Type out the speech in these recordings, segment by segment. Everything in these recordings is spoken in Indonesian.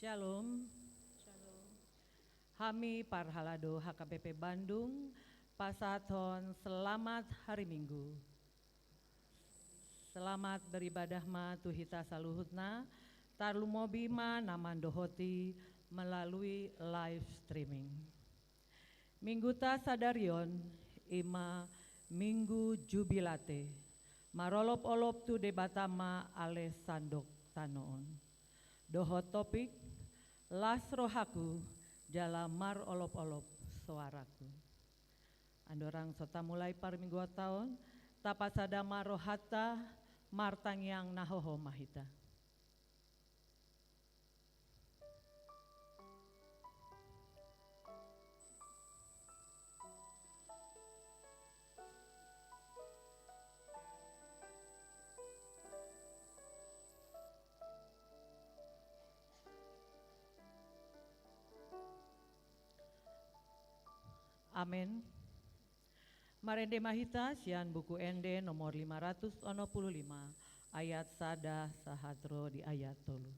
Shalom. Hami Parhalado HKBP Bandung, Pasathon selamat hari Minggu. Selamat beribadah ma tuhita saluhutna, tarlumobima namandohoti melalui live streaming. Mingguta sadarion ima minggu jubilate, marolop-olop tu debatama ale sandok tanoon. Dohot topik, las rohaku jala mar olop-olop suaraku. Andorang sota mulai par minggu tahun, tapasada marohata martang yang nahoho mahita. Amin. Marende mahita sian buku ende nomor 565 ayat sada sahadro di ayat tolu.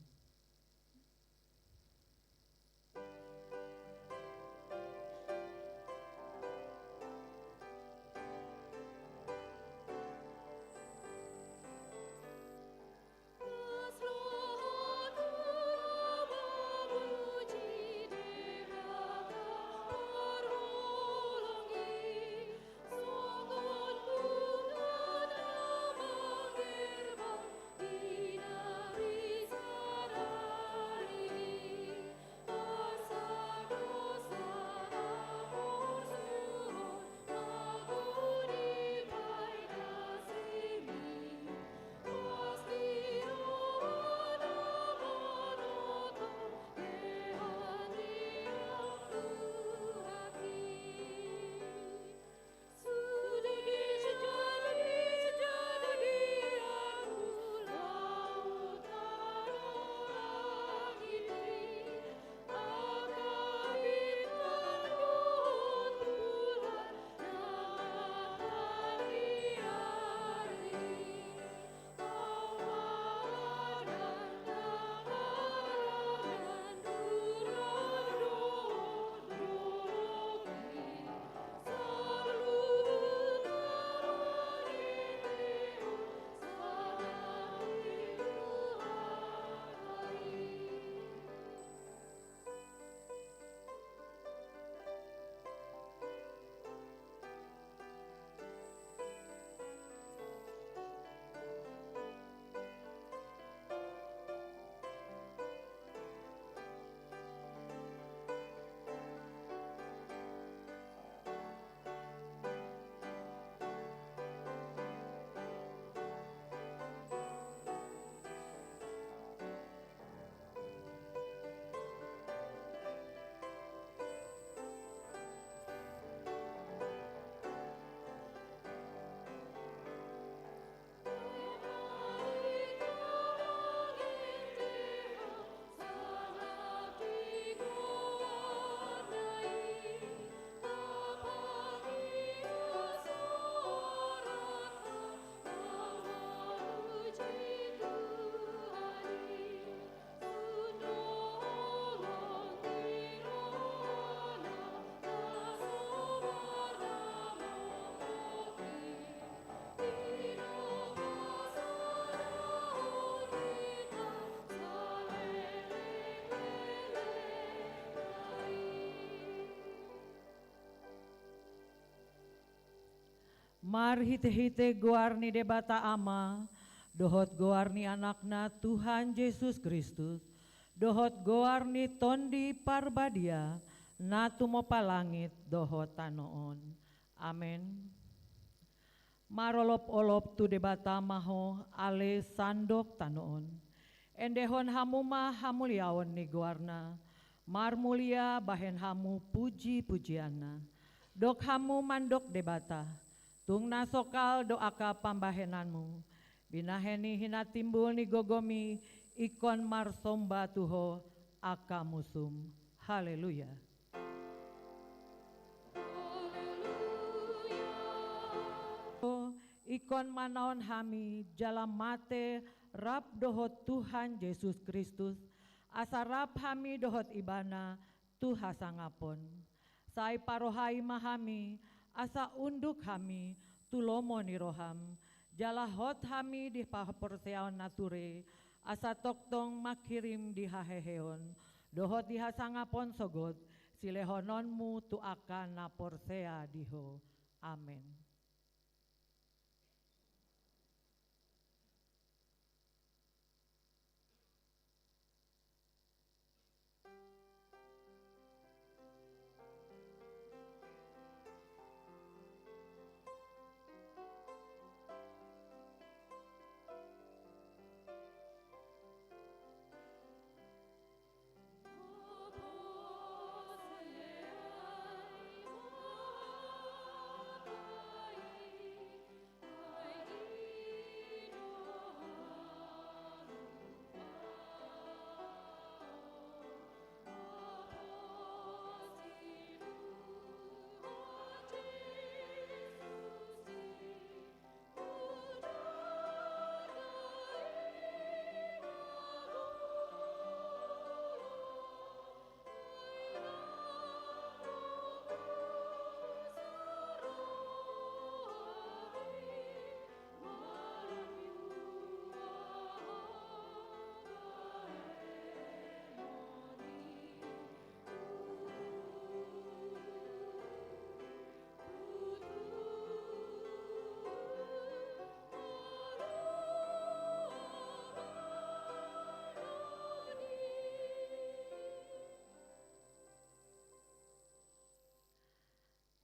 Mar hite-hite goarni debata ama, dohot goarni anakna Tuhan Yesus Kristus, dohot goarni tondi parbadia, natumo palangit dohot tanoon. Amen. Marolop-olop tu debata maho ale sandok tanoon. Endehon hamuma hamuliaon ni goarna, mar mulia bahen hamu puji-pujiana. Dok hamu mandok debata, tung nasokal doaka pambahenanmu, binaheni hina timbul ni gogomi, ikon marsomba tuho aka musum. Haleluya. Ikon manaon hami jalam mate rab dohot Tuhan Yesus Kristus, Asarap hami dohot ibana tu hasangapon. Sai parohai mahami asa unduk hami tulomo ni roham. Jalahot hami di pahaporseaon nature asa toktong makirim di haheheon. Dohot di hasangapon sogot silehononmu tu akan na porsea diho. Amen.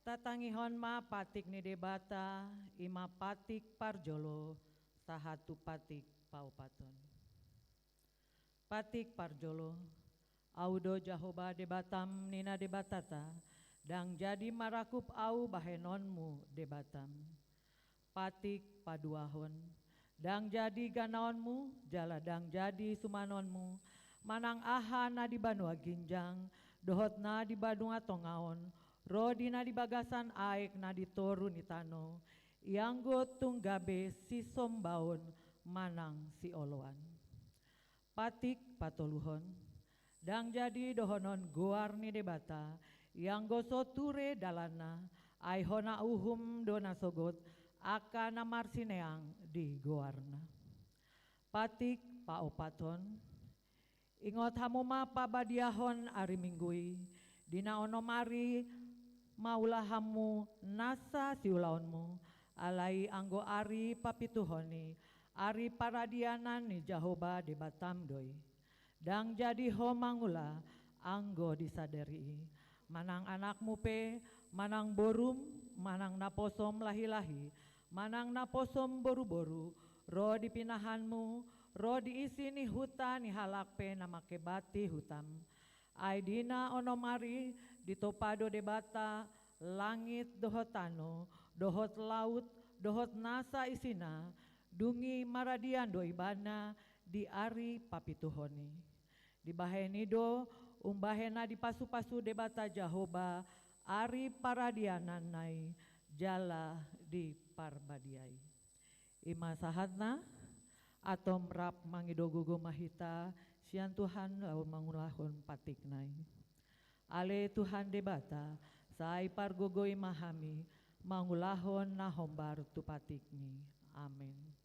Tatangihon ma patik ni debata, ima patik parjolo, sahatu patik paupaton. Patik parjolo, audo Jahoba debatam nina debatata, dang jadi marakup au bahenonmu debatam. Patik paduahon, dang jadi ganaonmu, jala dang jadi sumanonmu, manang aha na di banua ginjang, dohot na di badunga tongaon, Rodi na di bagasan aek na di toru ni tano, ianggo tunggabe si sombaon manang si oloan. Patik patoluhon, dang jadi dohonon goar ni debata, ianggo soture dalana, aihona uhum dona sogot, aka namar sineang di goarna. Patik paopaton, ingot hamuma pabadiahon ari minggui, dina onomari maulahamu nasa siulaonmu alai anggo ari papituhoni ari paradianan ni Jahoba debatam doi dang jadi ho mangula anggo disadari manang anakmu pe manang borum manang naposom lahi-lahi manang naposom boru-boru ro dipinahanmu ro diisi ni hutan ni halak pe namake bati hutam Aidina onomari ditopado debata langit dohot tano, dohot laut, dohot nasa isina, dungi maradian do ibana di ari papituhoni. Di bahenido umbahena di pasu-pasu debata Jahoba ari paradianan nai jala di parbadiai. Ima sahatna atom rap mangidogogo mahita sian Tuhan laun mangulahon patik nai. Ale Tuhan debata sai pargogoi mahami mangulahon na hombar tu patikni. Amin.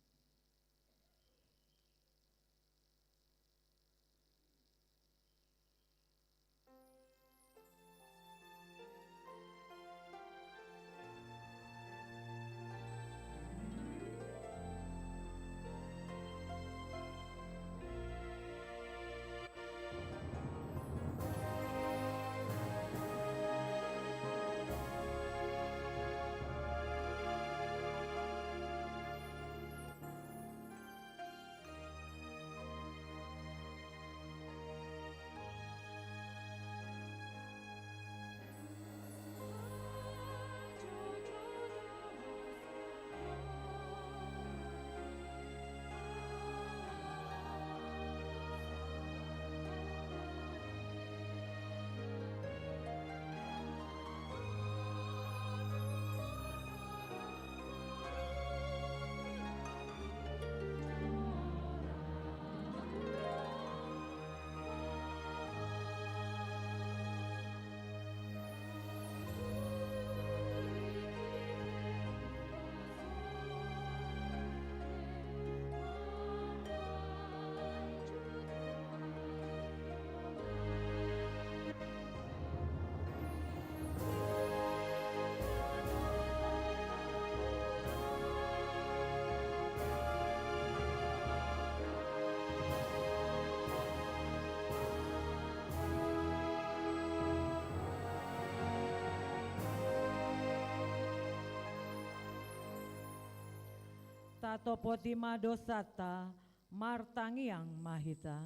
sato potima dosata martangiang mahita.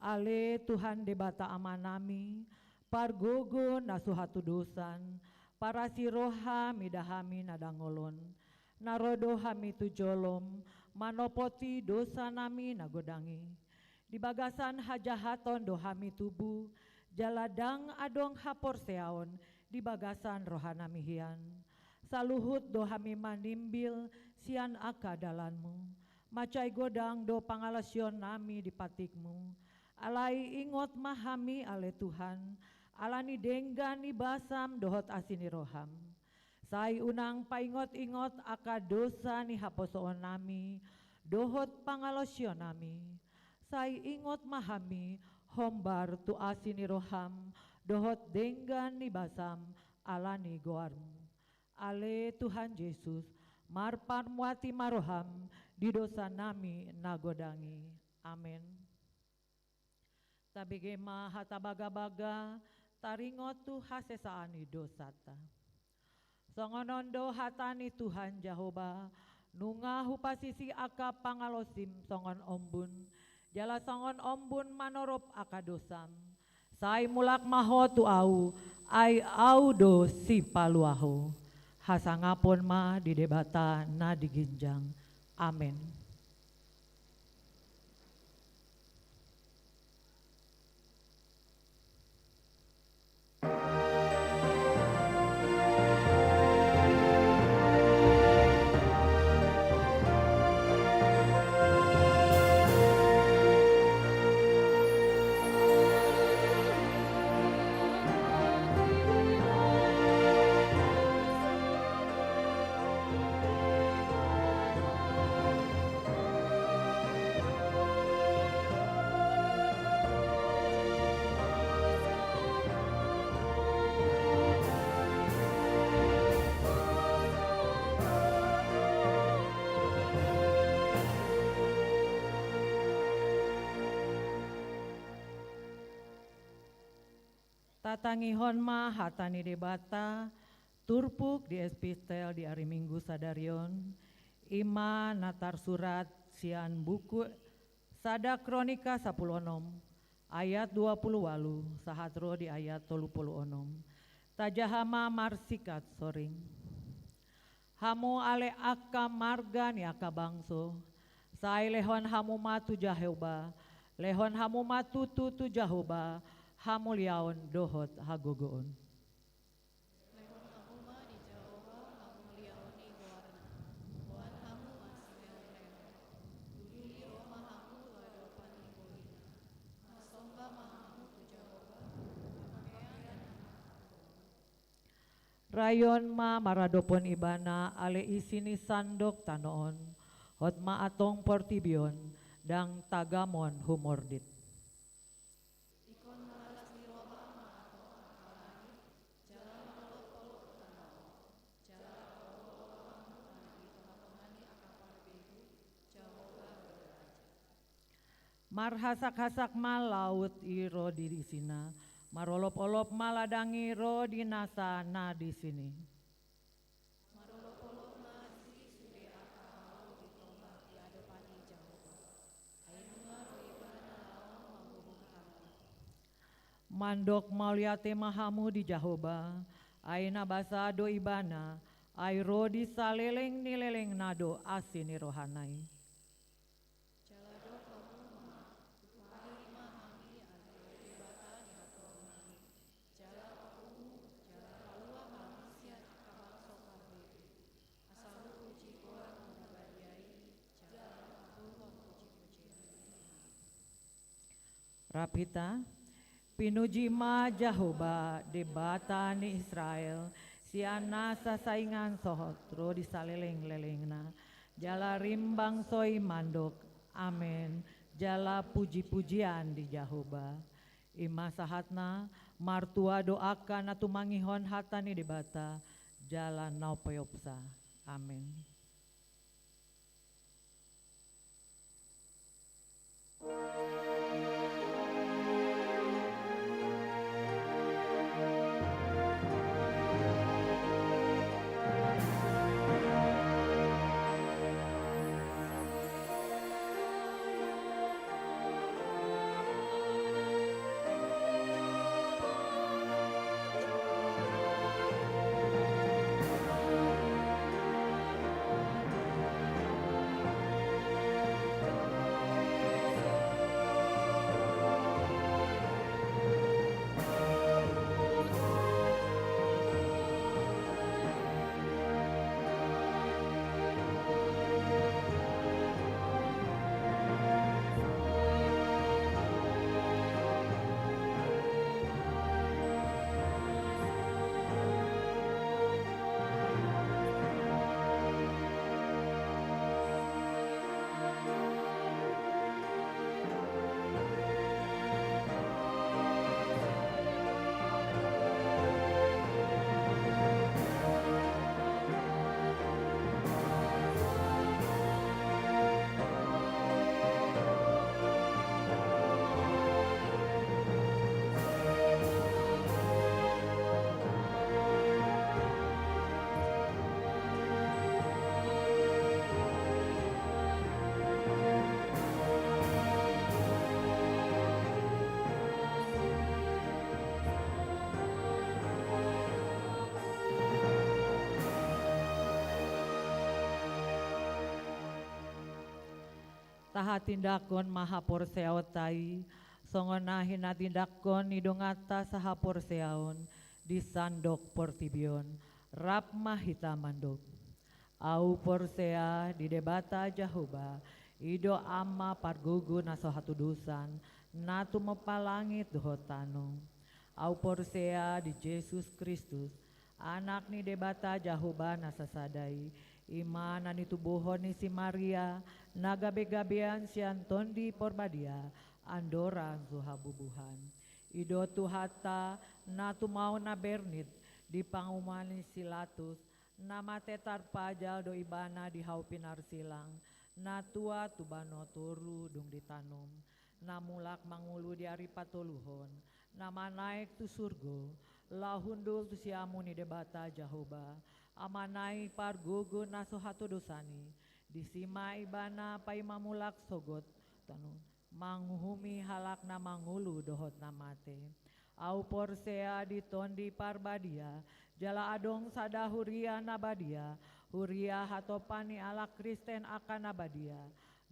Ale Tuhan debata amanami, pargogo nasuhatu dosan, para siroha midahami nadangolon, narodo hami tujolom, manopoti dosa nami nagodangi. Di bagasan hajahaton dohami tubuh, jaladang adong hapor seaon, di bagasan rohanami hian. Saluhut dohami manimbil, sian aka dalanmu, macai godang do pangalasyon nami di patikmu. Alai ingot mahami ale Tuhan, alani denggan ni basam dohot asini roham. Sai unang paingot-ingot aka dosa ni haposoon nami, dohot pangalosyon nami. Sai ingot mahami, hombar tu asini roham, dohot denggan ni basam alani goarmu. Ale Tuhan Yesus, marpan muati maroham, di dosa nami nagodangi. Amin. Tabigema hatabaga-baga, taringotu hasesaani dosata. Songonondo hatani Tuhan Jehovah, nunga hupasisi aka pangalosim songon ombun, jala songon ombun manorop aka dosam. Sai mulak maho tu au, ai au do si paluaho. Hasangapon ma di debata na diginjang. Amin. Tatangihon ma hatani debata, turpuk di epistel di hari Minggu sadarion, ima natar surat sian buku sada kronika 10 ayat 28 sahatro di ayat 36. Tajahama marsikat soring. Hamu ale aka marga ni aka bangso, sai lehon hamu matu Jehovah, lehon hamu matu tutu Jehovah, hamuliaon dohot hagogoon. Lehon hamuma di Jawa hamuliaon ni goarna. Buat hamu aslian lehon. Duduli Roma hamu wado panimbolina. Masomba mahamu tu Jawa. Pakean Rayon ma maradopon ibana ale isini sandok tanoon, hot ma atong portibion, dang tagamon humordit. ikon malas ni Roma mahato akalani. Jala malop-olop tanao. Jala olop hamu adi tengah-tengahni akaparbedu. Jawa beraja. Marhasak-hasak ma laut iro di sina, marolop-olop maladangi ro di nasa na di sini. Marolop-olop masih sude akau ditombak di adepani Jawa. Ainunga roibana laon mambuhung kami. Mandok mauliate mahamu di Jahoba, aina basa do ibana, ai ro di saleleng nileleng nado asini rohanai. Jalado kamu wahai mahami alio debata ni hatornami. Jala pakumu, jala palua kami sian akabangso parbebe. Asalu puji goa mundabadiai, jala pakuhon puji-pujian. Rapita, pinuji ma Jahoba debata ni Israel, siana sasaingan sohot ro di saleleng-lelengna, jala rimbang soi mandok, amin, jala puji-pujian di Jahoba. Ima sahatna, martua doakan atumangihon hatani debata, jala naupoyopsa, amin. taha tindakon maha porseautai, songona hina tindakon idongata saha porseaon, di sandok portibion, rap mahita mandok. Au porsea di debata Jahoba, ido amma pargugu naso hatu dusan, natu mepalangit dohotano. Au porsea di Yesus Kristus, anak ni debata Jahoba nasasadai, iman ani tubuhon ni si Maria, nagabe-gabean si Antondi porbadia, andora zuhabubuhan. Ido tuhata natu mau na bernit, di pangumani silatus, nama tetar pajal do ibana di hau pinar silang, natua tubano turu dung ditanum, namulak mangulu di ari patoluhon, nama naik tu surgo, lahundul tu siamu ni debata Jahoba, amanai pargugu naso hatu dosani, disima ibana pai mamulak sogot, tanun, manghumi halak na mangulu dohot namate. Au porsea di tondi parbadia, jala adong sada huria nabadia, huria hatopani ala Kristen akan nabadia,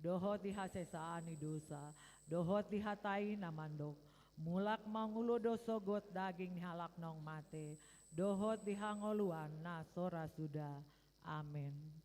dohot dihasesaani dosa, dohot dihatai namandok, mulak mangulu dosogot daging halak nong mate, dohot dihangoluan na sora sudah. Amin.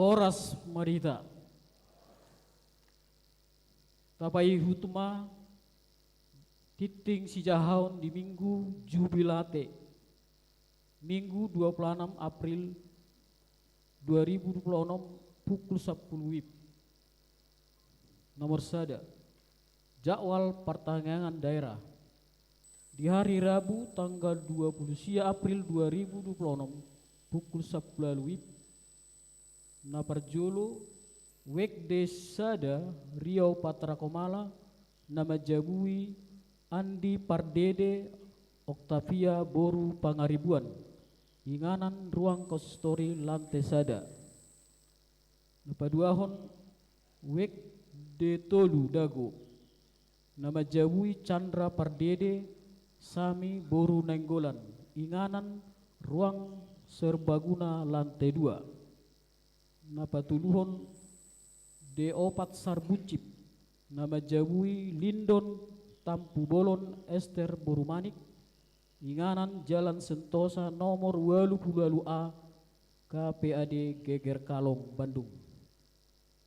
Horas Marita Tapai Hutma Titing Sijahaun di Minggu Jubilate Minggu 26 April 2026 pukul 10 WIB. Nomor sada jadwal pertanyaan daerah di hari Rabu tanggal 20 April 2026 pukul 11 WIB. Naparjolo Wek Desada Riau Patra Komala nama Jabui Andi Pardede Oktavia Boru Pangaribuan Inganan Ruang Kostori Lantai Sada. Napaduahon Wek De Tolu Dago nama Jabui Chandra Pardede Sami Boru Nenggolan Inganan Ruang Serbaguna Lantai 2. Napatuluhon De4 Sarbuncip nama Jabui Lindon Tampu Bolon Ester Borumanik Inganan Jalan Sentosa nomor 20A KPAD Geger Kalong Bandung.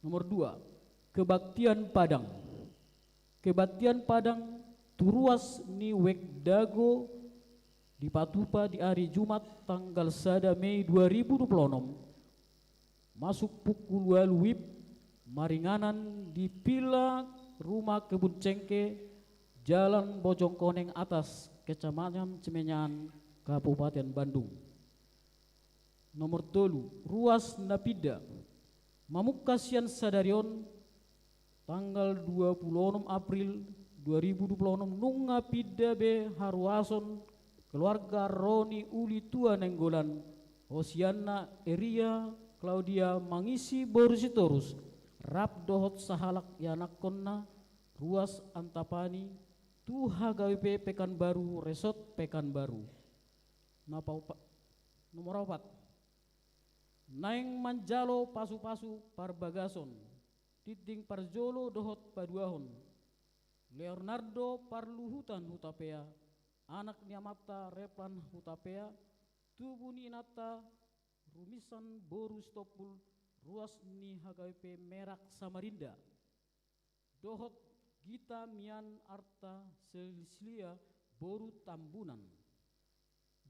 Nomor 2 Kebaktian Padang. Kebaktian Padang Turuas ni Wek Dago di Patupa di hari Jumat tanggal 1 Mei 2026 masuk pukul 2 WIB maringanan di Pila Rumah Kebun Cengke Jalan Bojongkoneng Atas Kecamatan Cimenyan Kabupaten Bandung. Nomor 3 Ruas Napida Mamukasian Sadarion tanggal 26 April 2026 nunga pida be haruason keluarga Roni Uli Tua Nenggolan Hosiana Eria Claudia Mangisi Borusitorus Rap Dohot Sahalak Yanakonna Ruas Antapani Tuha GWP Pekanbaru Resort Pekanbaru. Nomor 4 Naeng Manjalo Pasu-Pasu Parbagason Titing Parjolo Dohot Paduahon Leonardo Parluhutan Hutapea Anak Niamata Replan Hutapea Tubuni Inata Rumisan Boru Stopul Ruas Ni HGWP Merak Samarinda Dohot Gita Mian Arta Selislia Boru Tambunan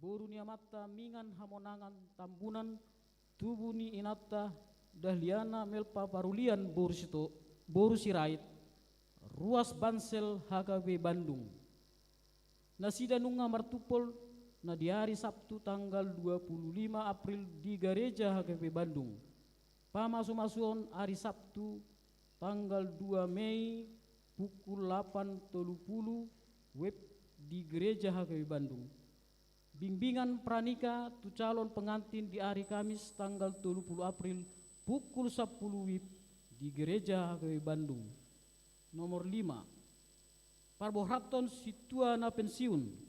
Boru Niamata Mingan Hamonangan Tambunan Tubuni Inata Dahliana Melpa Parulian Boru Sirait Ruas Bansel HKB Bandung. Nasida nunga martupol na di hari Sabtu tanggal 25 April di Gereja HKB Bandung. Pamasu-masuon hari Sabtu tanggal 2 Mei pukul 8.30 web di Gereja HKB Bandung. Bimbingan pranika tu calon pengantin di hari Kamis tanggal 30 April pukul 10 WIB di Gereja HKB Bandung. Nomor 5 Parbohraton Situa na pensiun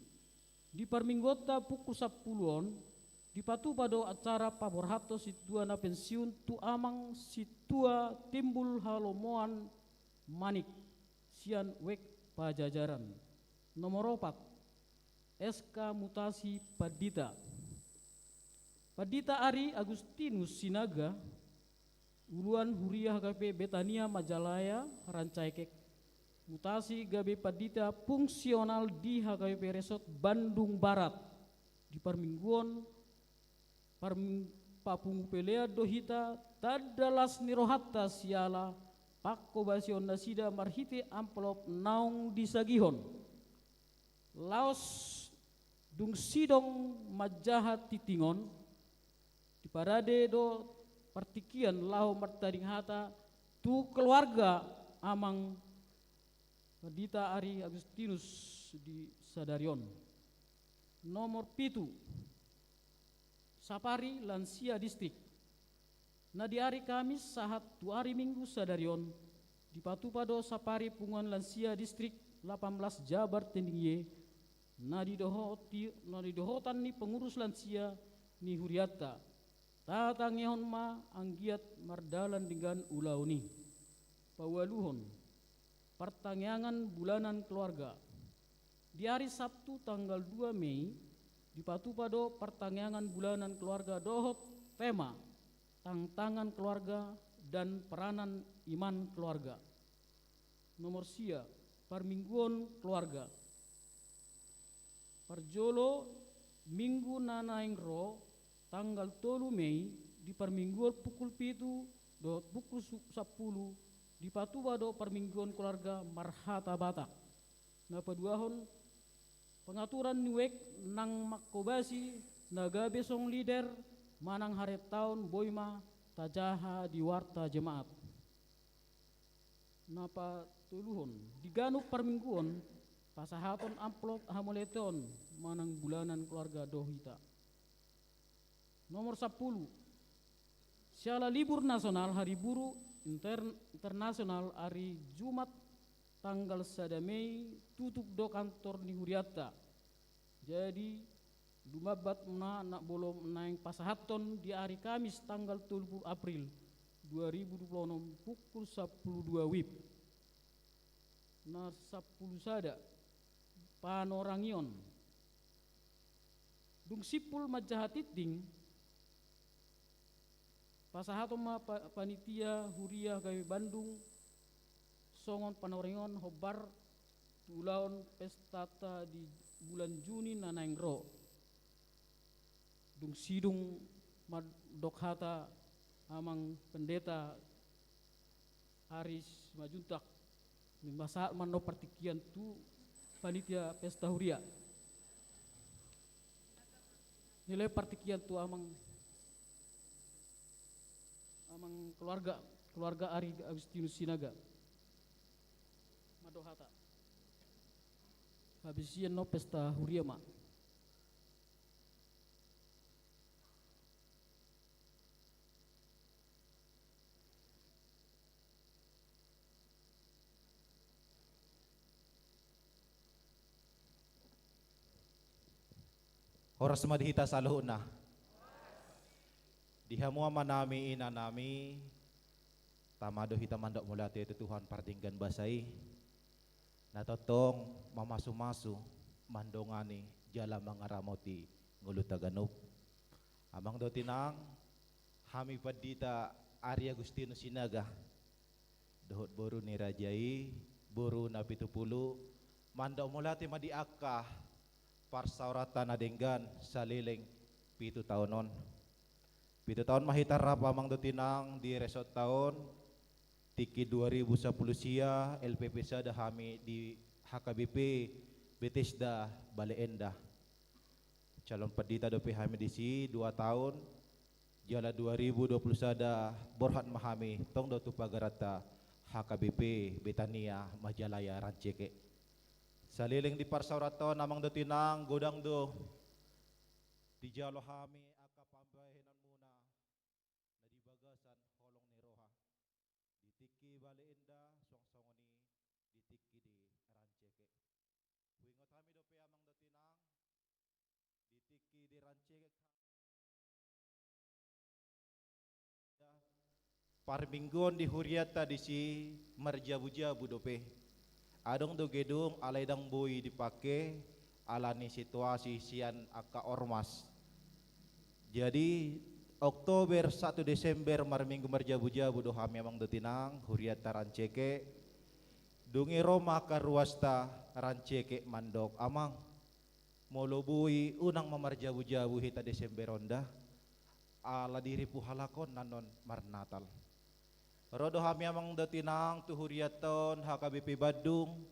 di Parminggota pukul 10-on di Patupado acara Parbohrato Situa na pensiun tu amang Situa Timbul Halomoan Manik Sian Wek Pajajaran. Nomor 4 SK Mutasi Padita Ari Agustinus Sinaga Uluan Huriah HKP Betania Majalaya Rancaikek mutasi Gabe Padita fungsional di HKP Resort Bandung Barat di Parmingguon Papung Pelea Dohita Tadalas Nirohatta Siala Pakko Basion Nasida Marhite amplop naung disagihon Laos Dung Sidong Majahat Titingon di Parade do Partikian Lau Martading Hata tu keluarga amang Padita Ari Agustinus di Sadarion. Nomor 7 Sapari Lansia Distrik na di hari Kamis sahat tu hari Minggu Sadarion di Patupado Sapari Punguan Lansia Distrik 18 Jabar Tendingye na didohotan ni pengurus lansia ni Huriata tatang yahon ma anggiat mardalan dengan ulauni pawaluhon pertanyaan bulanan keluarga di hari Sabtu tanggal 2 Mei di Patupado pertanyaan bulanan keluarga dohot tema tantangan keluarga dan peranan iman keluarga. Nomor sia, parmingguan keluarga. Parjolo minggu nanaingro tanggal 3 Mei di parmingguan pukul 7 do pukul 10 di patuba do parmingguan keluarga Marhata Batak. Napa duahon pengaturan niwek nang makobasi naga besong lider manang haret tahun boima tajaha di warta jemaat. Napa tuluhon diganuk parmingguan pasahaton amplop hamoleton manang bulanan keluarga dohita. Nomor 10, siala libur nasional hari buruh internasional hari Jumat tanggal 1 Mei tutup do kantor ni Huriata. Jadi lumabat nak bolong naing pasahaton di hari Kamis tanggal 30 April 2026 pukul 12 WIB. Na 10 sada panorangion. Dung sipul majahatiting pasahaton ma panitia Huria gawe Bandung songon panorangion hobar tulaon pestata di bulan Juni nanaingro. Dung sidung madokhata amang pendeta Haris Majuntak masa mano partikian tu panitia pesta Huria. Nilai partikian tu amang keluarga Ari Agustinus Sinaga madohata. Habisian no pesta Huria ma. Horas madihita sa luhuna. Dihamua manami inanami tamado hita mandok mula itu Tuhan partinggan basai. Natotong mamasu-masu mandongani jala mangaramoti ngulutaganop. Amang do tinang hami padita Ari Agustinus Sinaga. Dohot boru ni rajai boru na 70 mandok mula ti madiakah parsauratan adenggan saliling 7 tahunon. 7 tahun mahitar rapa mang dotinang di resort tahun tiki 2010 sia LPP sada hami di HKBP Bethesda Baleenda. Calon pedita dope hami di si 2 tahun jala 2020 sada borhat mahami tong do tupagarata HKBP Betania Majalaya Ranceke. Saliling di parsauraton namang do tinang godang do di jalo hami aka pambahenan muna na di bagasan holong ni roha di tiki Baleenda songsongoni di tiki di Ranceke. Wingot hami do pe amang do tinang di tiki di Ranceke parminggon di Huriata di si marjabu-jabu dope. Adong do gedung alay dang boy dipake alani situasi sian aka ormas. Jadi Oktober 1 Desember marminggu marjabu-jabu do hami amang do tinang Huriata Ranceke dungi Roma ka ruasta Ranceke mandok amang molobui unang mamarjabu-jabu hita Desember onda ala diri puhalakon nanon marnatal. Rodo hami amang datinang tuhuriaton HKBP Badung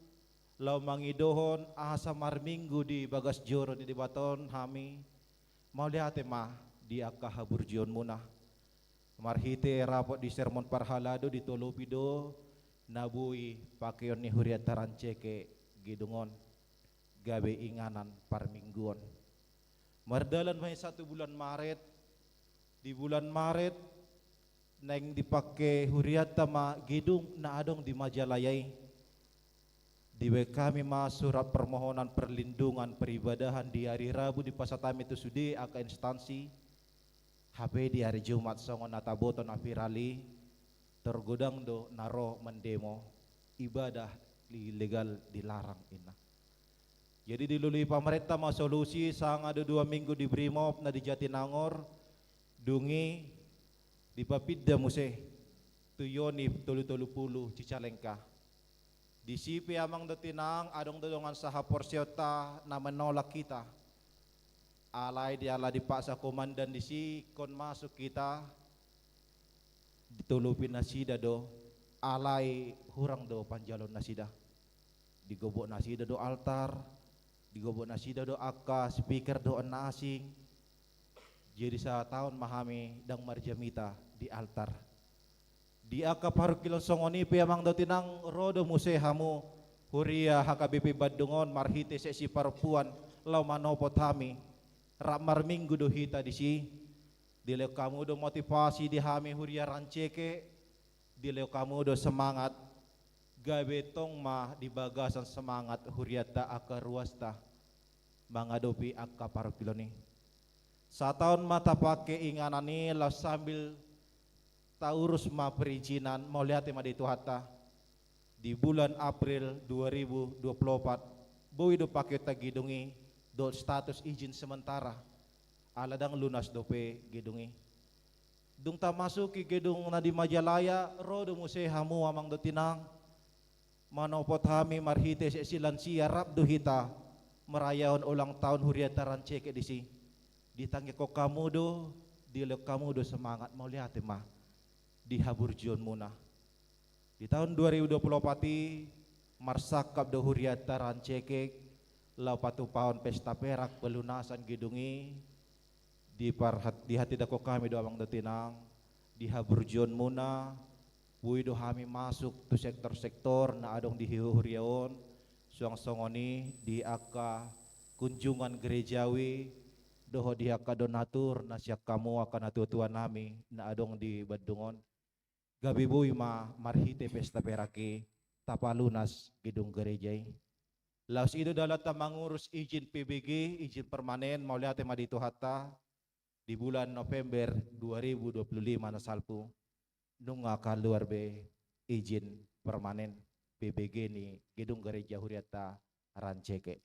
lau mangidohon asa marminggu di bagas joro di baton hami mau lihat mah di aka haburjion muna marhite rapot di sermon parhalado di tolopido nabui pakeon ni huriata Ranceke gidungon gabe inganan parmingguon mardalan may 1 bulan Maret. Di bulan Maret neng dipake Huriata ma gidung na adong di Majalayay. Diwe kami ma surat permohonan perlindungan peribadahan di hari Rabu di pasatami itu sudi aka instansi. HP di hari Jumat songon nataboto na virali tergodang do naro mendemo ibadah ilegal dilarang ina. Jadi dilului pemerintah ma solusi sang ada 2 minggu di Brimob na di Jatinangor dungi di papidda muse tuyoni tulu-tulu pulu Cicalengka. Di sipi amang datinang adong dodongan saha porsyota na menolak kita. Alay di ala dipaksa komandan di si kon masuk kita ditulupin nasida do alay hurang do panjalon nasida digobok nasida do altar digobok nasida do akka speaker do na asing jadi sa tahun mahami dang marjamita di altar di akka paru kilon songoni pe amang do tinang rodo muse hamu huria HKBP Bandungon marhite sesi perempuan lau manopot hami ramar minggu do hita di si dileo kamu do motivasi di hami huria ranceke dileo kamu do semangat gawe tong mah di bagasan semangat huriata aka ruasta mangadopi aka parokiloni satahun mata pake inganani la sambil taurus ma perizinan mau lihat ma di tuhata di bulan April 2024 boy do pake tagidungi do status izin sementara aladang lunas dope gedungi dung ta masuki gedung na di Majalaya rodo muse hamu amang do tinang manopot hami marhite silan siarap do hita merayaon ulang tahun huriata ranceke disi ditangi ko kamu do dilek kamu do semangat mau lihat mah di haburjon muna di tahun 2024 marsakap do huriata ranceke lau patu paon pesta perak pelunasan gedungi di hati dako kami do amang datinang di haburjon muna bui do kami masuk tu sektor-sektor na adong di huriaon suang songoni di aka kunjungan gerejawi doho di aka donatur na siak kamu akan atutuan nami na adong di Bandungon gabi bui ma marhite pesta peraki tapalunas gedung gerejai laos itu dalat mangurus izin PBG, izin permanen mau lihat ma dito hatta di bulan November 2025 na salpu nung akan luar be izin permanen PBG ni gedung gereja huriata ranceke.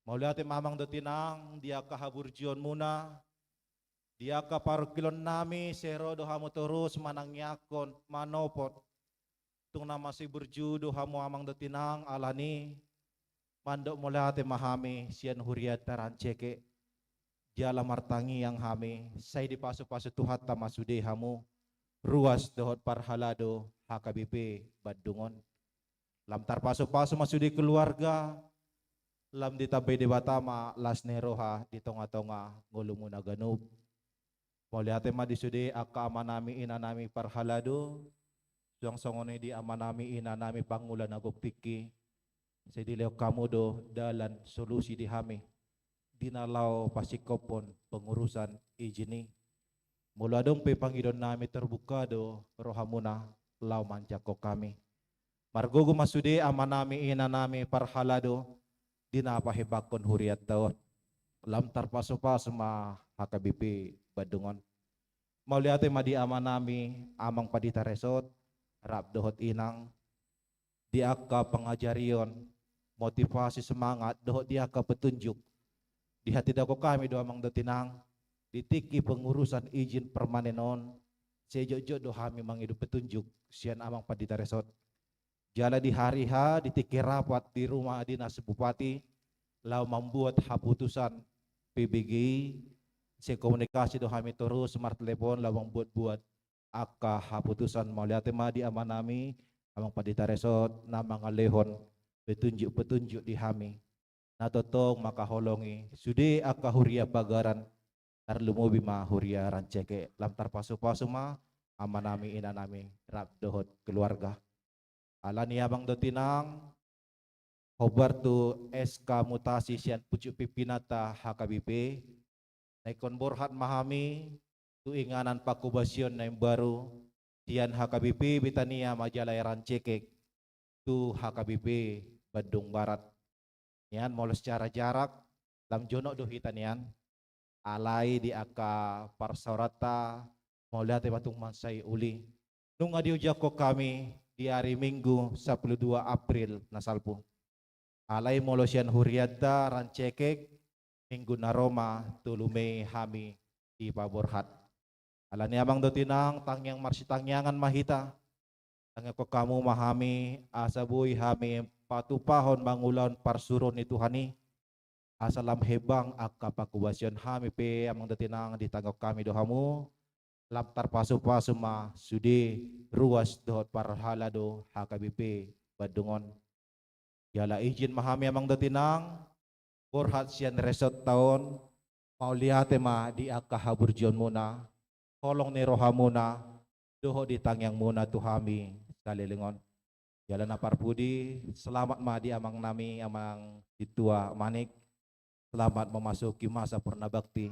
Mau lihat mamang dotinang dia kahaburjon muna dia ka parokilon nami sero do hamu terus manangyakon manopot tung nama si berjudo hamu amang dotinang alani mandok mulate mahami sian huriata ranceke jala martangi yang hami saya dipasu-pasu tuhat tamasude hamu ruas dohot parhalado HKBP Bandungon lam tarpasu-pasu masude keluarga lam ditabe de batama las neroha di tonga-tonga ngulumuna ganub moliate ma disude aka amanami inanami parhalado suang songone di amanami inanami pangulan agok-tiki sedileo kamu do dalan solusi di hami dinalau pasikopon pengurusan izini mula dong pe pangidon nami terbuka do rohamuna lau mancako kami margogo masude amanami inanami parhalado dinapahebakon huriat tawon lam tarpaso-paso ma HKBP Bandungon mauliate ma di amanami amang padita resot rap dohot inang di aka pengajarion motivasi semangat dohot dia ke petunjuk di hati dako kami do amang dotinang ditiki pengurusan izin permanenon sejojo do kami mangidu petunjuk sian amang padita resot jala di hari ha ditiki rapat di rumah dinas bupati lau membuat haputusan PBG se komunikasi do kami terus smart telepon lau membuat aka haputusan mauliate ma di amanami amang padita resot na mga lehon petunjuk-petunjuk di hami natotong makaholongi sude aka huria bagaran tarlumubi ma huria ranceke lam tarpasu-pasu ma amanami inanami rap dohot keluarga alani abang dotinang hobar tu SK mutasi sian pucuk pipinata HKBP naikon borhat mahami tu inganan pakubasion na baru sian HKBP Bitania Majalaya ranceke tu HKBP Bandung Barat yan molo secara jarak lam jono do hitanian alai di aka parsaurata mau lihat batung mansai uli nung adiu jako kami di hari Minggu 12 April nasalpu alai molo sian huriata rancekek minggu na Roma tulume hami di Paborhat Alani amang do tinang tangyang marsitangyangan mahita. Tangya ko kamu mahami asabuy hami patupahon mangulan parsuron ni Tuhani. Asalam hebang akapakuwasyon hami pe amang do tinang ditanggok kami dohamu. Laptar pasu-pasu ma sudi ruas dohot parhala do HKBP Badungon. Yala izin mahami amang do tinang Borhat sian resort tahun mau lihat ma di akahaburjon muna kolong ni roha muna doho di tangyang muna tuhami kalilingon jalan apar budi selamat ma di amang nami amang ditua manik selamat memasuki masa purna bakti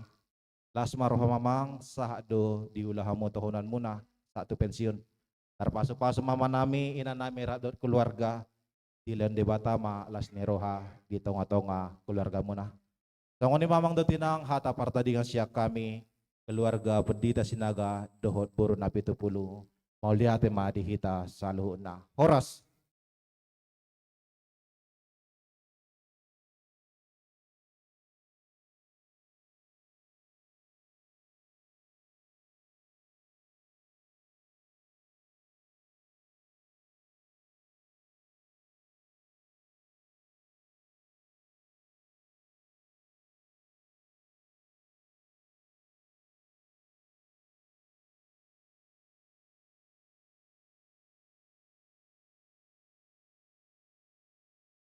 lasma roha mamang sah do di ulahamu tahunan muna satu pensiun tarpasu-pasu mama nami ina nami radot keluarga di lende batama las neroha di tonga-tonga keluarga muna. Tongoni mamang do tinang hata partadingan siak kami keluarga pendita sinaga dohot buru napi tupulu mau lihat ma di hita saluhuna. Horas.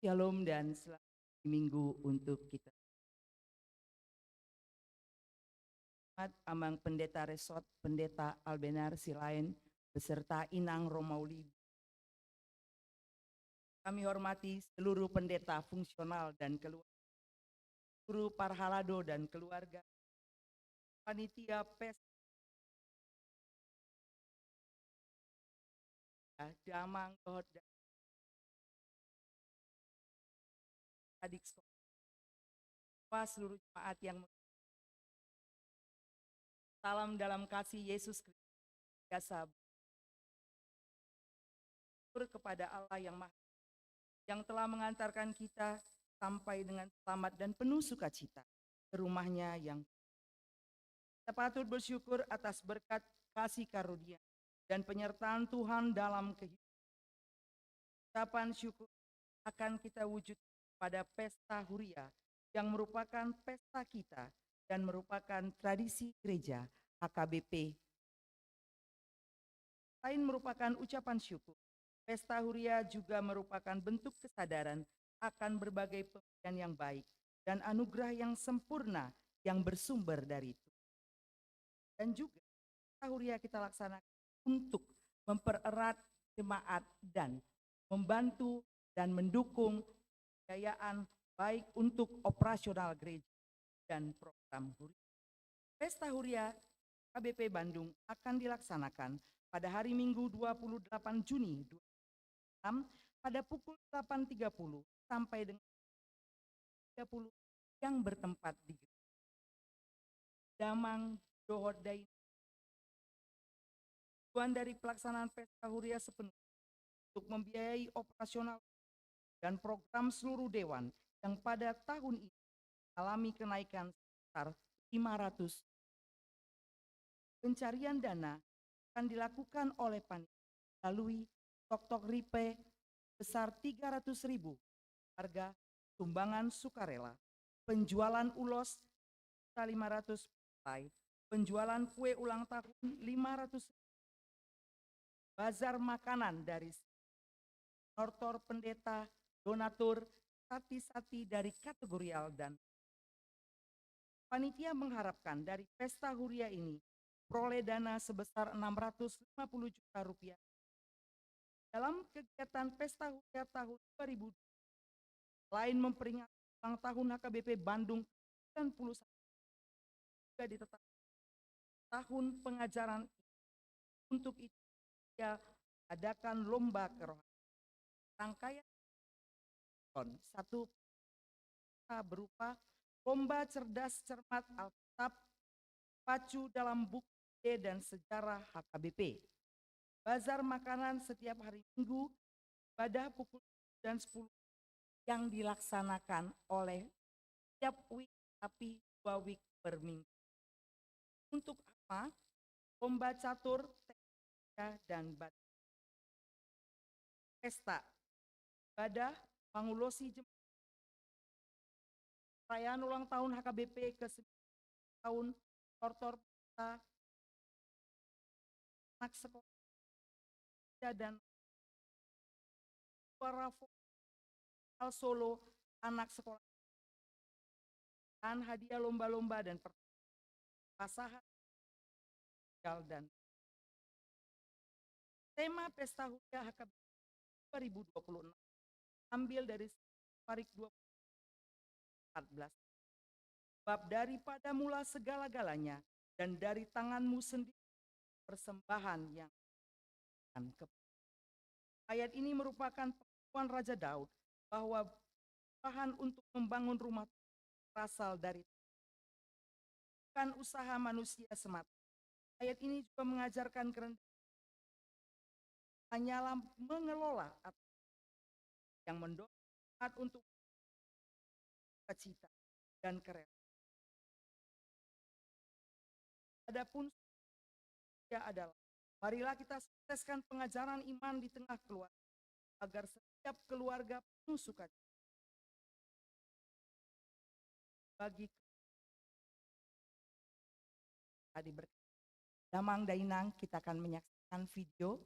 Shalom dan selamat minggu untuk kita. Selamat Amang Pendeta Resort, Pendeta Albenar Silain, beserta Inang Romauli. Kami hormati seluruh pendeta fungsional dan keluarga, seluruh parhalado dan keluarga, panitia pesta Damang Dohot dan adik sekolah, seluruh jemaat yang salam dalam kasih Yesus Kristus, biasa kepada Allah yang Maha yang telah mengantarkan kita sampai dengan selamat dan penuh sukacita ke rumahnya yang kita patut bersyukur atas berkat kasih karunia dan penyertaan Tuhan dalam kehidupan. Ucapan syukur akan kita wujud pada pesta Huria yang merupakan pesta kita dan merupakan tradisi gereja HKBP. Selain merupakan ucapan syukur, pesta Huria juga merupakan bentuk kesadaran akan berbagai pemberian yang baik dan anugerah yang sempurna yang bersumber dari itu. Dan juga pesta Huria kita laksanakan untuk mempererat jemaat dan membantu dan mendukung pembiayaan baik untuk operasional gereja dan program Huria. Pesta Huria KBP Bandung akan dilaksanakan pada hari Minggu 28 Juni 2006 pada pukul 8.30 sampai dengan 30 yang bertempat di Damang Dohot Dain. Tujuan dari pelaksanaan pesta Huria sepenuhnya untuk membiayai operasional dan program seluruh dewan yang pada tahun ini alami kenaikan sebesar 500. Pencarian dana akan dilakukan oleh panitia melalui tok-tok ripe besar 300.000 harga sumbangan sukarela, penjualan ulos 500 partai, penjualan kue ulang tahun 500, bazar makanan dari nortor pendeta, donatur, sati-sati dari kategorial dan panitia mengharapkan dari pesta Huria ini peroleh dana sebesar 650 juta rupiah. Dalam kegiatan pesta Huria tahun 2000, selain memperingati ulang tahun HKBP Bandung 91, juga ditetapkan tahun pengajaran. Untuk itu dia adakan lomba kerohanian. Rangkaian satu berupa lomba cerdas cermat Alkitab, pacu dalam buku dan sejarah HKBP. Bazar makanan setiap hari Minggu pada pukul 10 yang dilaksanakan oleh setiap week tapi 2 week per minggu. Untuk apa? lomba catur, teknika, dan pesta ibadah Mangulosi perayaan ulang tahun HKBP ke-9 tahun Tortor Pesta anak sekolah dan suara vokal solo anak sekolah dan hadiah lomba-lomba dan perpasahan dan tema Pesta Huria HKBP 2026 ambil dari Parik 2014. Sebab daripada mula segala-galanya dan dari tanganmu sendiri persembahan yang ayat ini merupakan pengakuan Raja Daud bahwa bahan untuk membangun rumah berasal dari bukan usaha manusia semata. Ayat ini juga mengajarkan kerendahan hanyalah mengelola yang mendorong untuk cita dan keren. Adapun ya adalah marilah kita sukseskan pengajaran iman di tengah keluarga agar setiap keluarga penuh sukacita. Bagi tadi Damang Dainang, kita akan menyaksikan video.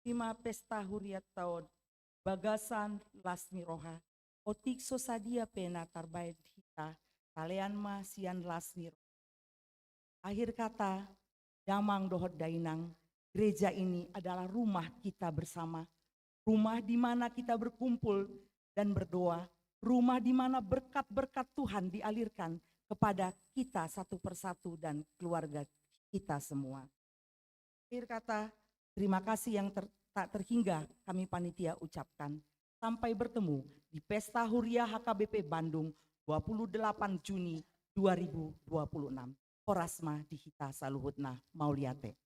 Lima Pesta Huriat tahun Bagasan Lasmi Roha Otik Sosadia Pena Tarbaid Hita Kalian Ma Sian Lasmi Roha. Akhir kata Damang Dohot Dainang, gereja ini adalah rumah kita bersama, rumah di mana kita berkumpul dan berdoa, rumah di mana berkat-berkat Tuhan dialirkan kepada kita satu persatu dan keluarga kita semua. Akhir kata, terima kasih yang tak terhingga kami panitia ucapkan. Sampai bertemu di Pesta Huria HKBP Bandung 28 Juni 2026. Korasma Dihita Saluhutna Mauliate.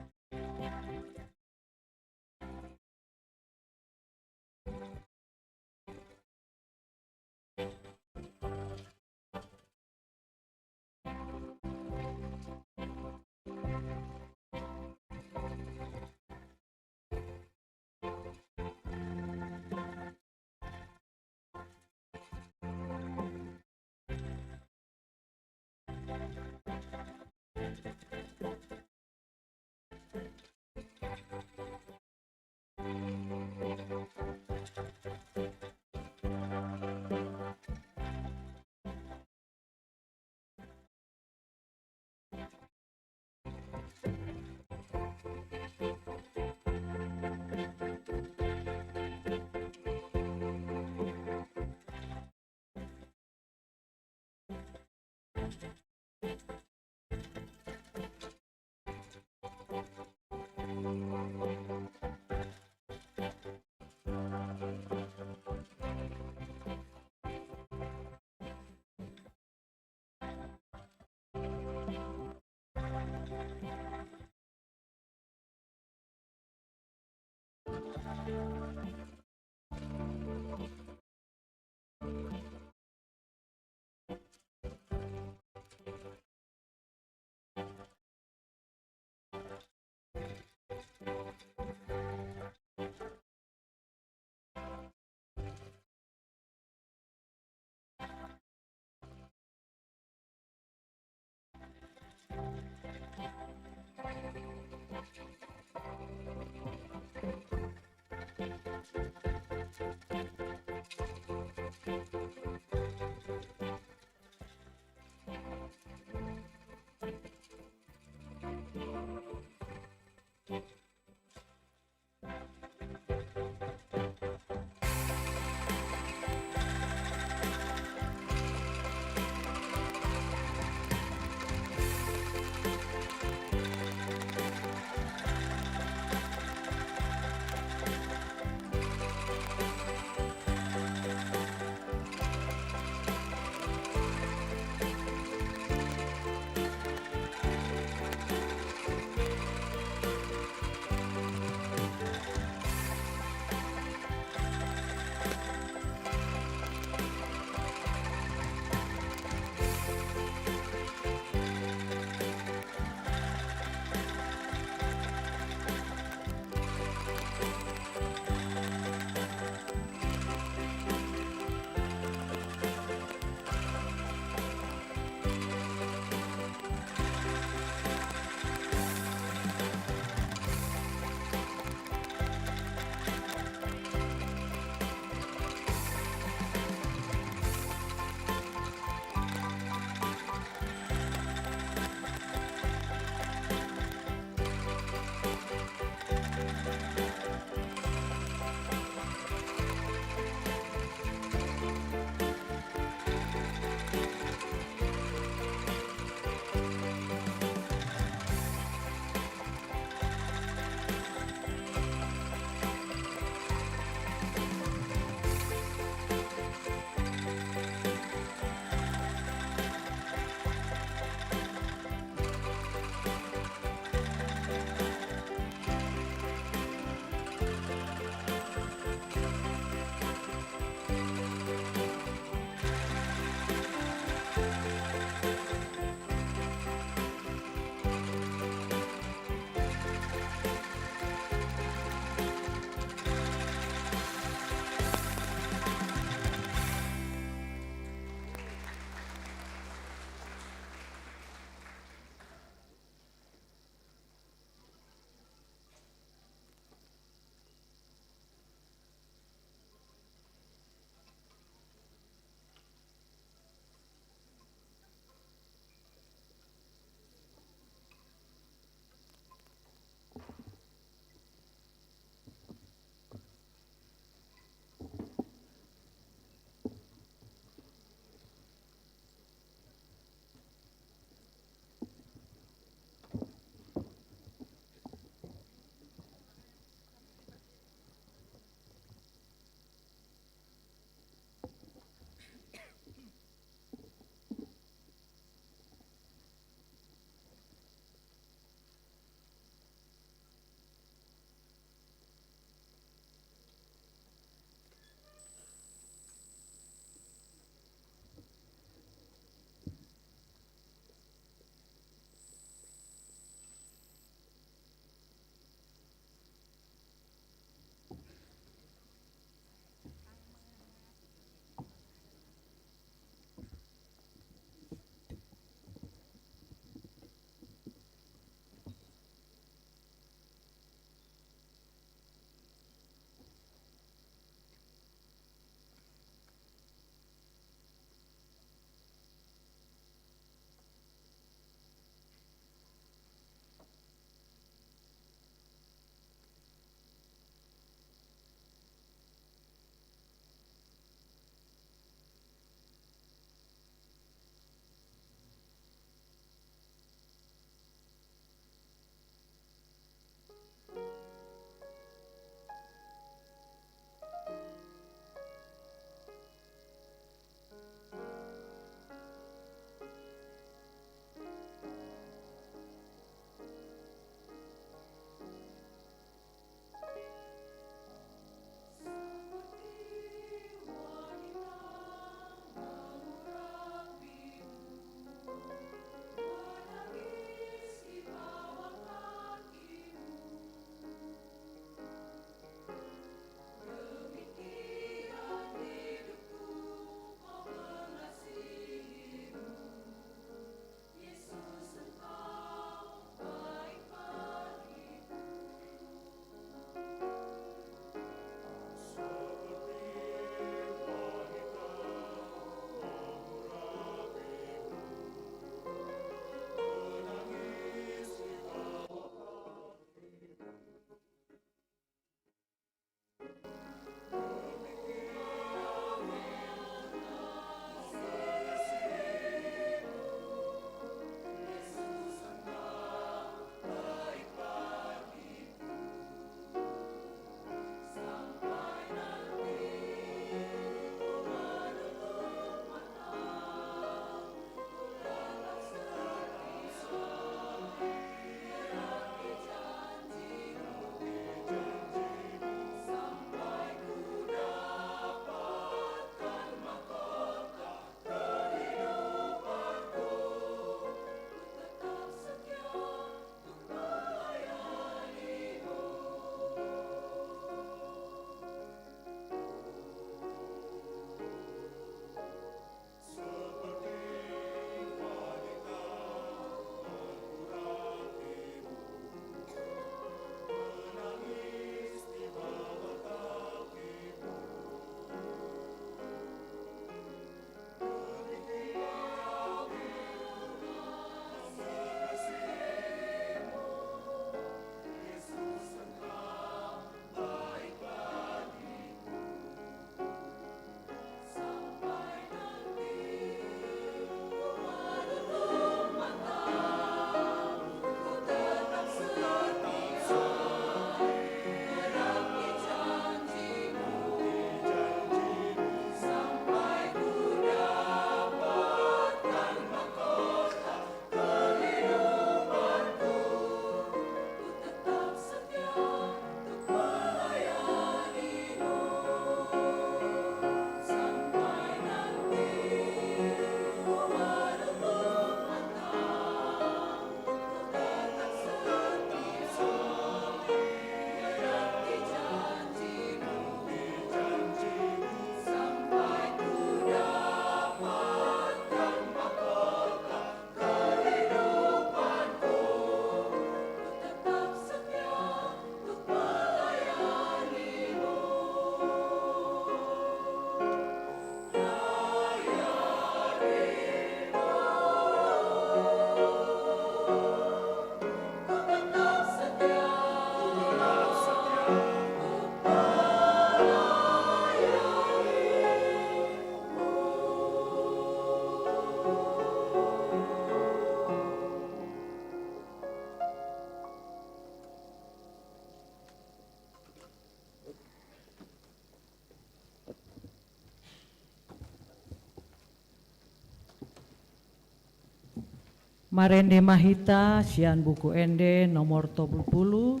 Marende Mahita sian buku ende nomor 70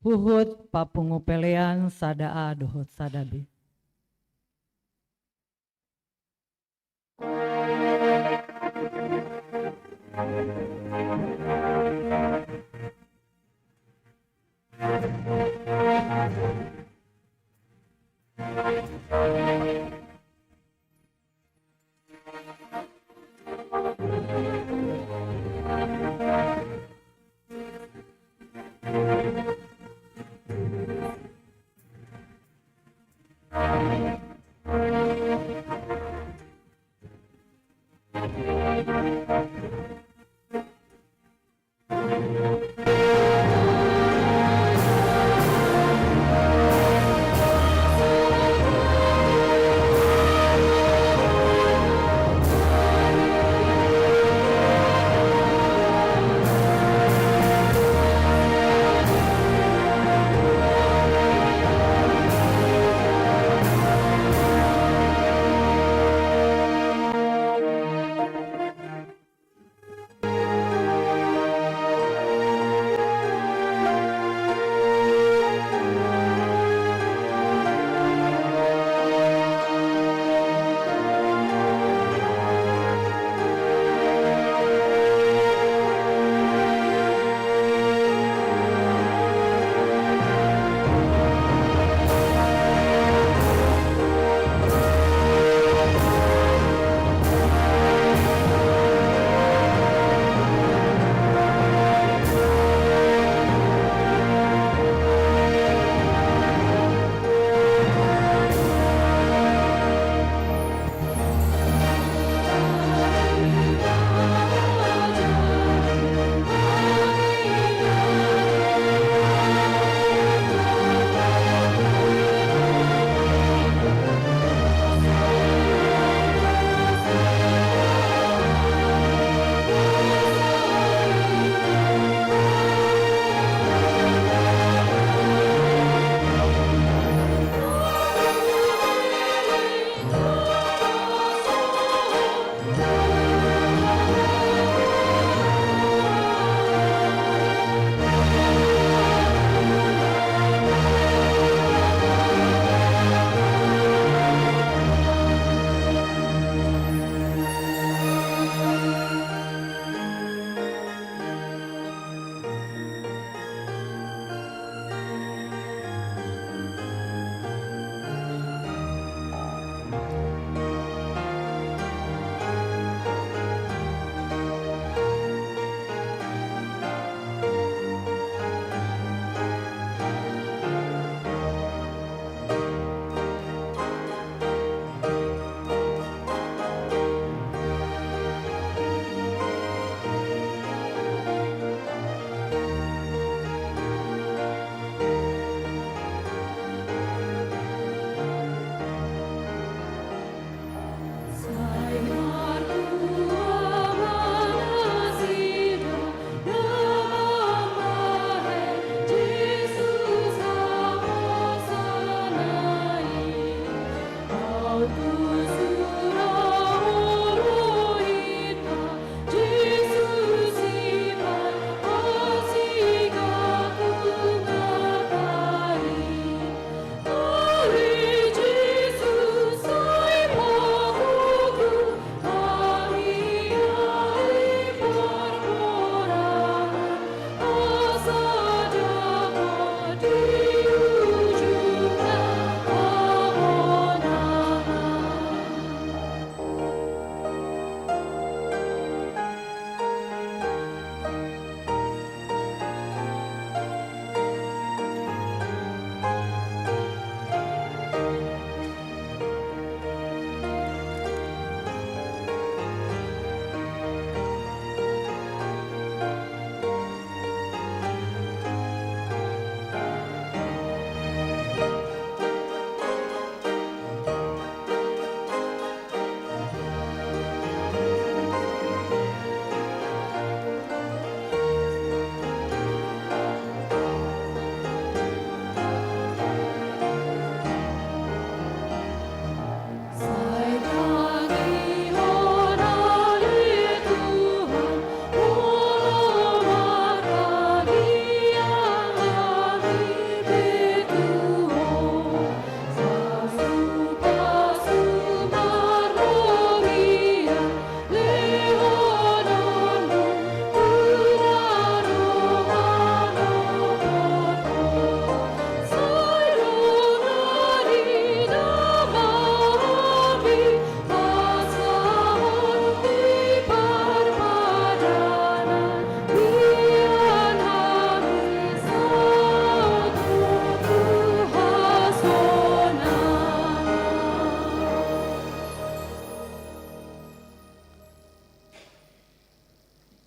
huhut papungupelean sadaa dohot sadabi.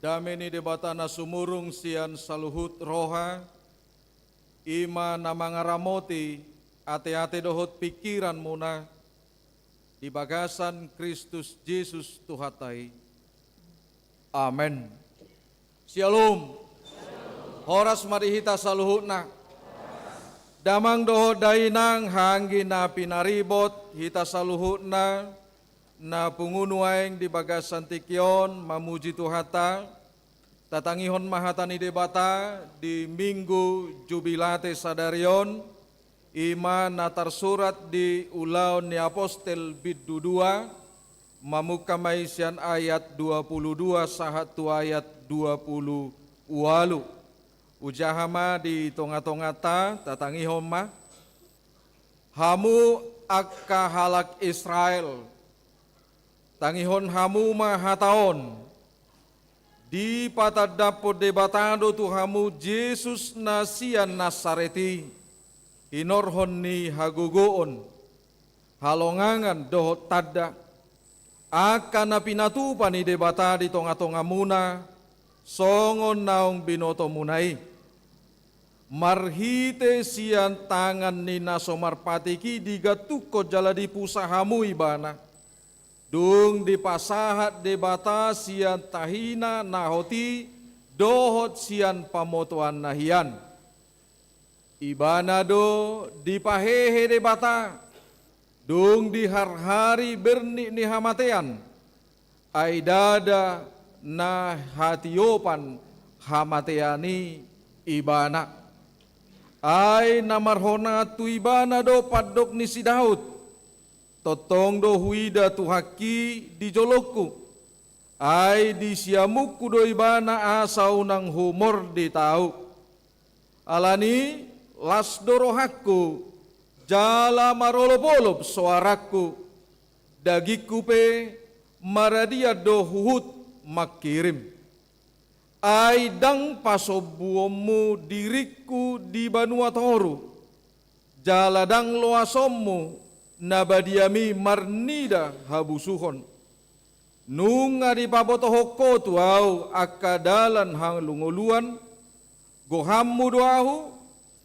Dameni debatana sumurung sian saluhut roha, ima namangaramoti, ate-ate dohot pikiran muna, di bagasan Kristus Yesus Tuhatai. Amen. Shalom. Horas marihita saluhutna. Damang doho dainang hanggi na pinaribot hita saluhutna na pungunuaing di bagasan tikyon mamuji Tuhata tatangihon mahatani debata di minggu jubilate sadarion ima na tersurat di ulaun ni apostel biddu 2 mamukamay siyan ayat 22 sahatu ayat 20 walu. Ujahama di tonga-tongata tatangihon ma hamu akka halak Israel tangihon hamu mahataon di patadapod debatado tu hamu Jesus nasian Nasareti hinorhon ni hagugoon halongangan dohot tadda akan na pinatupa ni debata di tonga-tonga muna songon naong binoto munay marhite sian tangan ni nasomarpatiki digatuko jala di pusahamu ibana dung di pasahat debata sian tahina nahoti dohot sian pamotuan nahian ibana do di pahehe debata dung di har-hari berni ni hamatean aidada na hatiopan hamateani ibana ay namarhona tu ibana do padok ni si Daud totong do huida tu haki di jolokku ay di siamuku do ibana asau nang humor di tau alani las dorohaku jala marolop-olop suaraku dagiku pe maradia do huhut makirim ay dang pasobuomu diriku di Banua Toru jaladang loasommu nabadiami marnida habusuhon nunga di pabotohoko tuau akadalan hang lungoluan gohammu doahu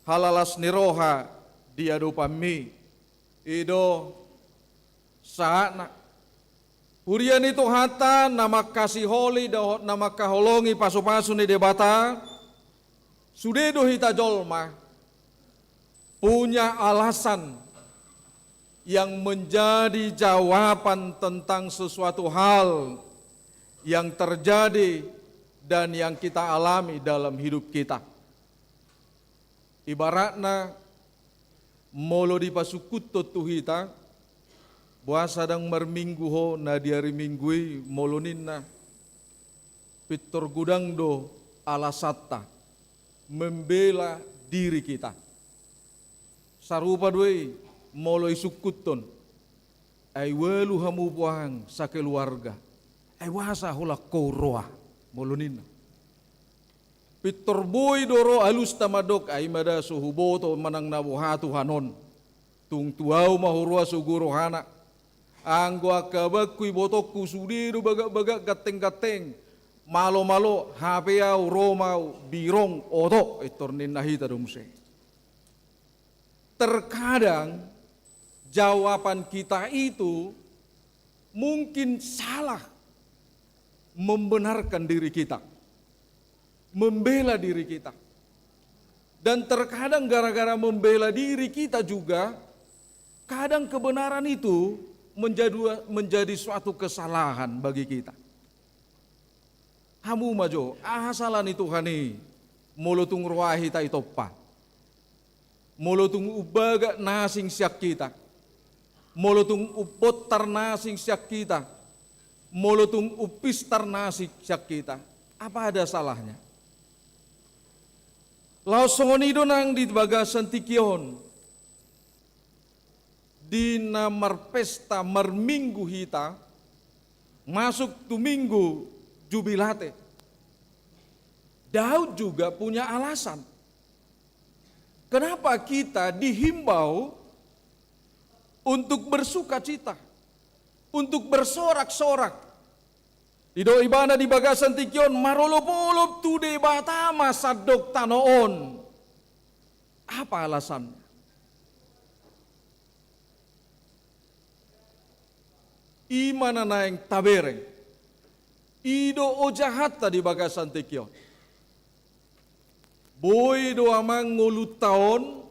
halalas niroha diadopami ido saatna Hurian itu hata nama kasih holi dohot nama kaholongi pasu-pasu ni debata sudedo hita jolma punya alasan yang menjadi jawaban tentang sesuatu hal yang terjadi dan yang kita alami dalam hidup kita. Ibaratna molo di pasukut tu hita buasa dang marminggu ho na diari minggui molonin na pitor gudang do alasata membela diri kita sarupa doi molo isukuton ay welu hamu buang sa keluarga ay wasa hula koroa molonin na pitor boy doro alus tamadok ay mada suhuboto manang nabuhatu hanon tung tuaw mahurwa suguro hana anggo akabagkuy botokku sudiru bagak-bagak gateng-gateng malo-malo hapeau romau birong oto itornin nahita dumse. Terkadang jawaban kita itu mungkin salah membenarkan diri kita, membela diri kita. Dan terkadang gara-gara membela diri kita juga kadang kebenaran itu menjadi suatu kesalahan bagi kita. Hamu majo, ahasalan itu hani, molotung ruahi ta itopa, molotung ubaga nasing siak kita, molotung upot tarnasing siak kita, molotung upis tarnasing siak kita. Apa ada salahnya? Lau songonido nang di bagasan tikion, di namar pesta marminggu hita masuk tu minggu jubilate. Daud juga punya alasan kenapa kita dihimbau untuk bersuka cita, untuk bersorak-sorak, Ido ibana di bagasan tikyon marolop-olop tu debata masadok tanoon. Apa alasan? Imana naeng tabereng. Ido o jahat di bagasan tikyon. Boy do amang ngulut taon,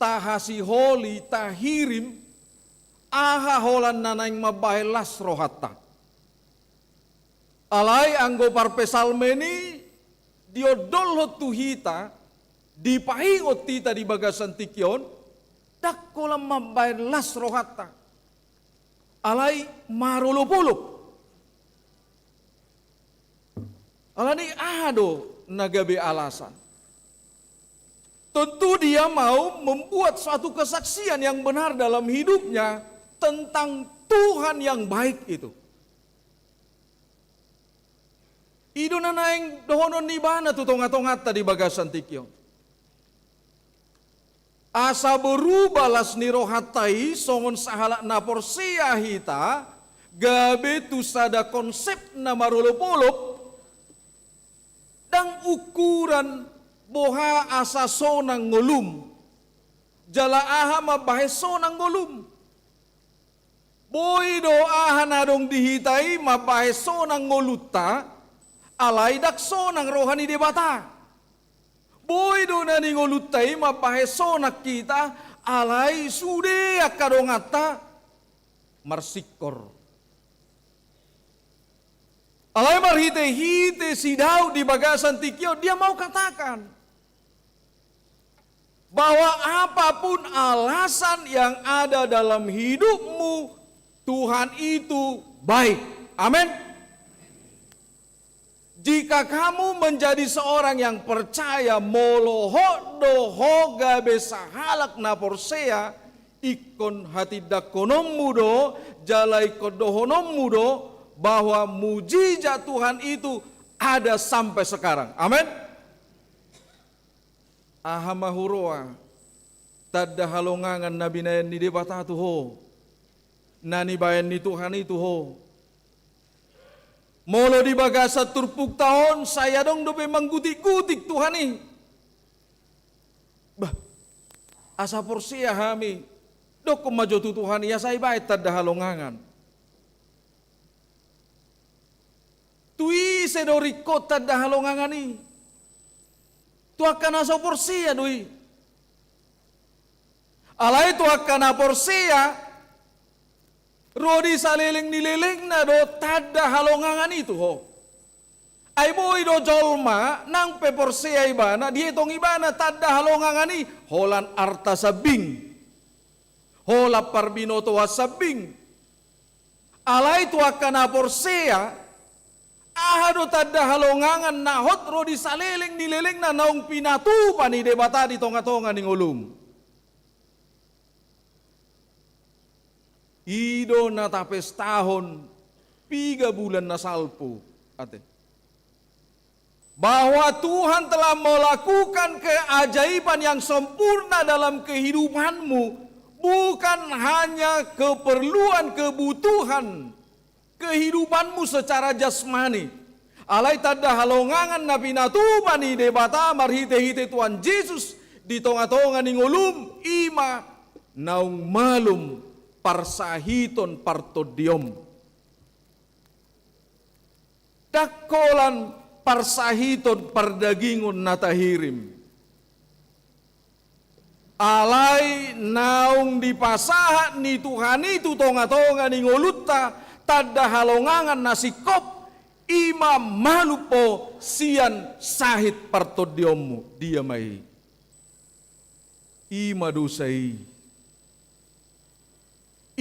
tahasi holi tahirim, aha holan nanaing mabahelas rohatta. Alai anggo parpesalmeni diodol tuhita dipahingot tita di bagasan tikyon dak kolam mabahelas rohatta. Alai marulupuluk. Alani ado nagabe alasan. Tentu dia mau membuat suatu kesaksian yang benar dalam hidupnya tentang Tuhan yang baik itu. Ido na naeng dohonon ni bana tu tonga-tongat di bagasan tikyon. Asa berubah las ni rohatai songon sahala na porsia hita gabe tu sada konsep na marulop-olop dang ukuran boha asa sonang ngolum jala aha mabahe sonang ngolum boy do aha nadong dihitai mabahe sonang ngoluta alai dak sonang rohani debata boy do na ngolutai mabahe sonak kita alai sude akadongata marsikor alai marhite-hite si Daud di bagasan tikyo, dia mau katakan bahwa apapun alasan yang ada dalam hidupmu, Tuhan itu baik. Amin. Jika kamu menjadi seorang yang percaya moloho doho gabe sahalak na porsea ikon hati dakonom mudo jalai kodohonom mudo bahwa mujizat Tuhan itu ada sampai sekarang. Amin. Ahamahuroa tadda halongangan nabi nayan ni debata tu ho nani bayan ni Tuhan itu ho molo di bagasa turpuk tahun saya dong dope manggutik-gutik Tuhan nih bah asa porsia hami dok maju tu Tuhan ya saya baik tadda halongangan tui sedori kota tadda halongangan nih tu akan asa porsia doi alai tu akan porsia rodi saliling nililing na do tada halongangan itu ho. Ay boy do jolma nang peporsia ibana dietong ibana tada halongangan ni holan arta sabing. Hola parbinoto wasabing. Alay tu akan porsia aha do tada halongangan na hot rodi saliling nililing na naong pinatupa ni debata di tonga-tonga ning ulum. Ido na tapes tahun 3 bulan na salpo ate. Bahwa Tuhan telah melakukan keajaiban yang sempurna dalam kehidupanmu bukan hanya keperluan kebutuhan kehidupanmu secara jasmani. Alai tada halongangan na pinatuba ni debata marhite-hite Tuhan Yesus di tonga-tonga ning ulum ima naung malum parsahiton partodiom. Dakolan parsahiton pardagingon natahirim. Alay naung dipasahat ni Tuhan itu tonga-tonga ni ngolutta tada halongangan nasikop ima malupo sian sahit partodiomu dia mai. Ima dosai.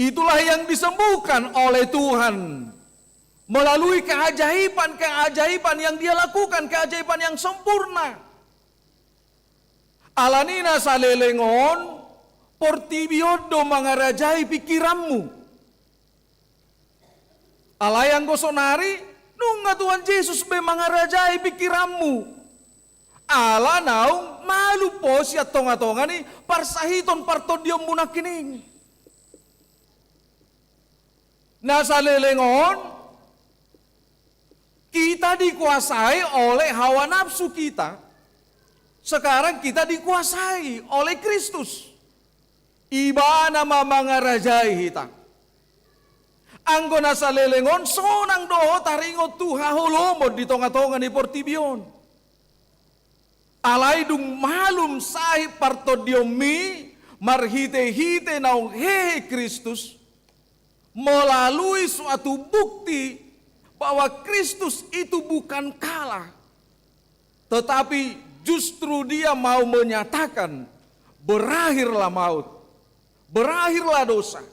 Itulah yang disembuhkan oleh Tuhan melalui keajaiban-keajaiban yang dia lakukan, keajaiban yang sempurna. Alanina salelengon portibiodo mangarajai pikiranmu. Alayang gosonari nunga Tuhan Yesus be mangarajai pikiranmu. Ala naung malu po siya tonga-tonga ni parsahiton partodiom munakining. Nasa lelengon, Kita dikuasai oleh hawa nafsu kita. Sekarang kita dikuasai oleh Kristus. Ibana mamangarajai hita. Anggona salelengon sonang doho taringo tuha holomo di tonga-tonga di portibion. Alaidung malum sahib partodiomi marhite-hite naung hehe Kristus melalui suatu bukti bahwa Kristus itu bukan kalah, tetapi justru dia mau menyatakan berakhirlah maut, berakhirlah dosa.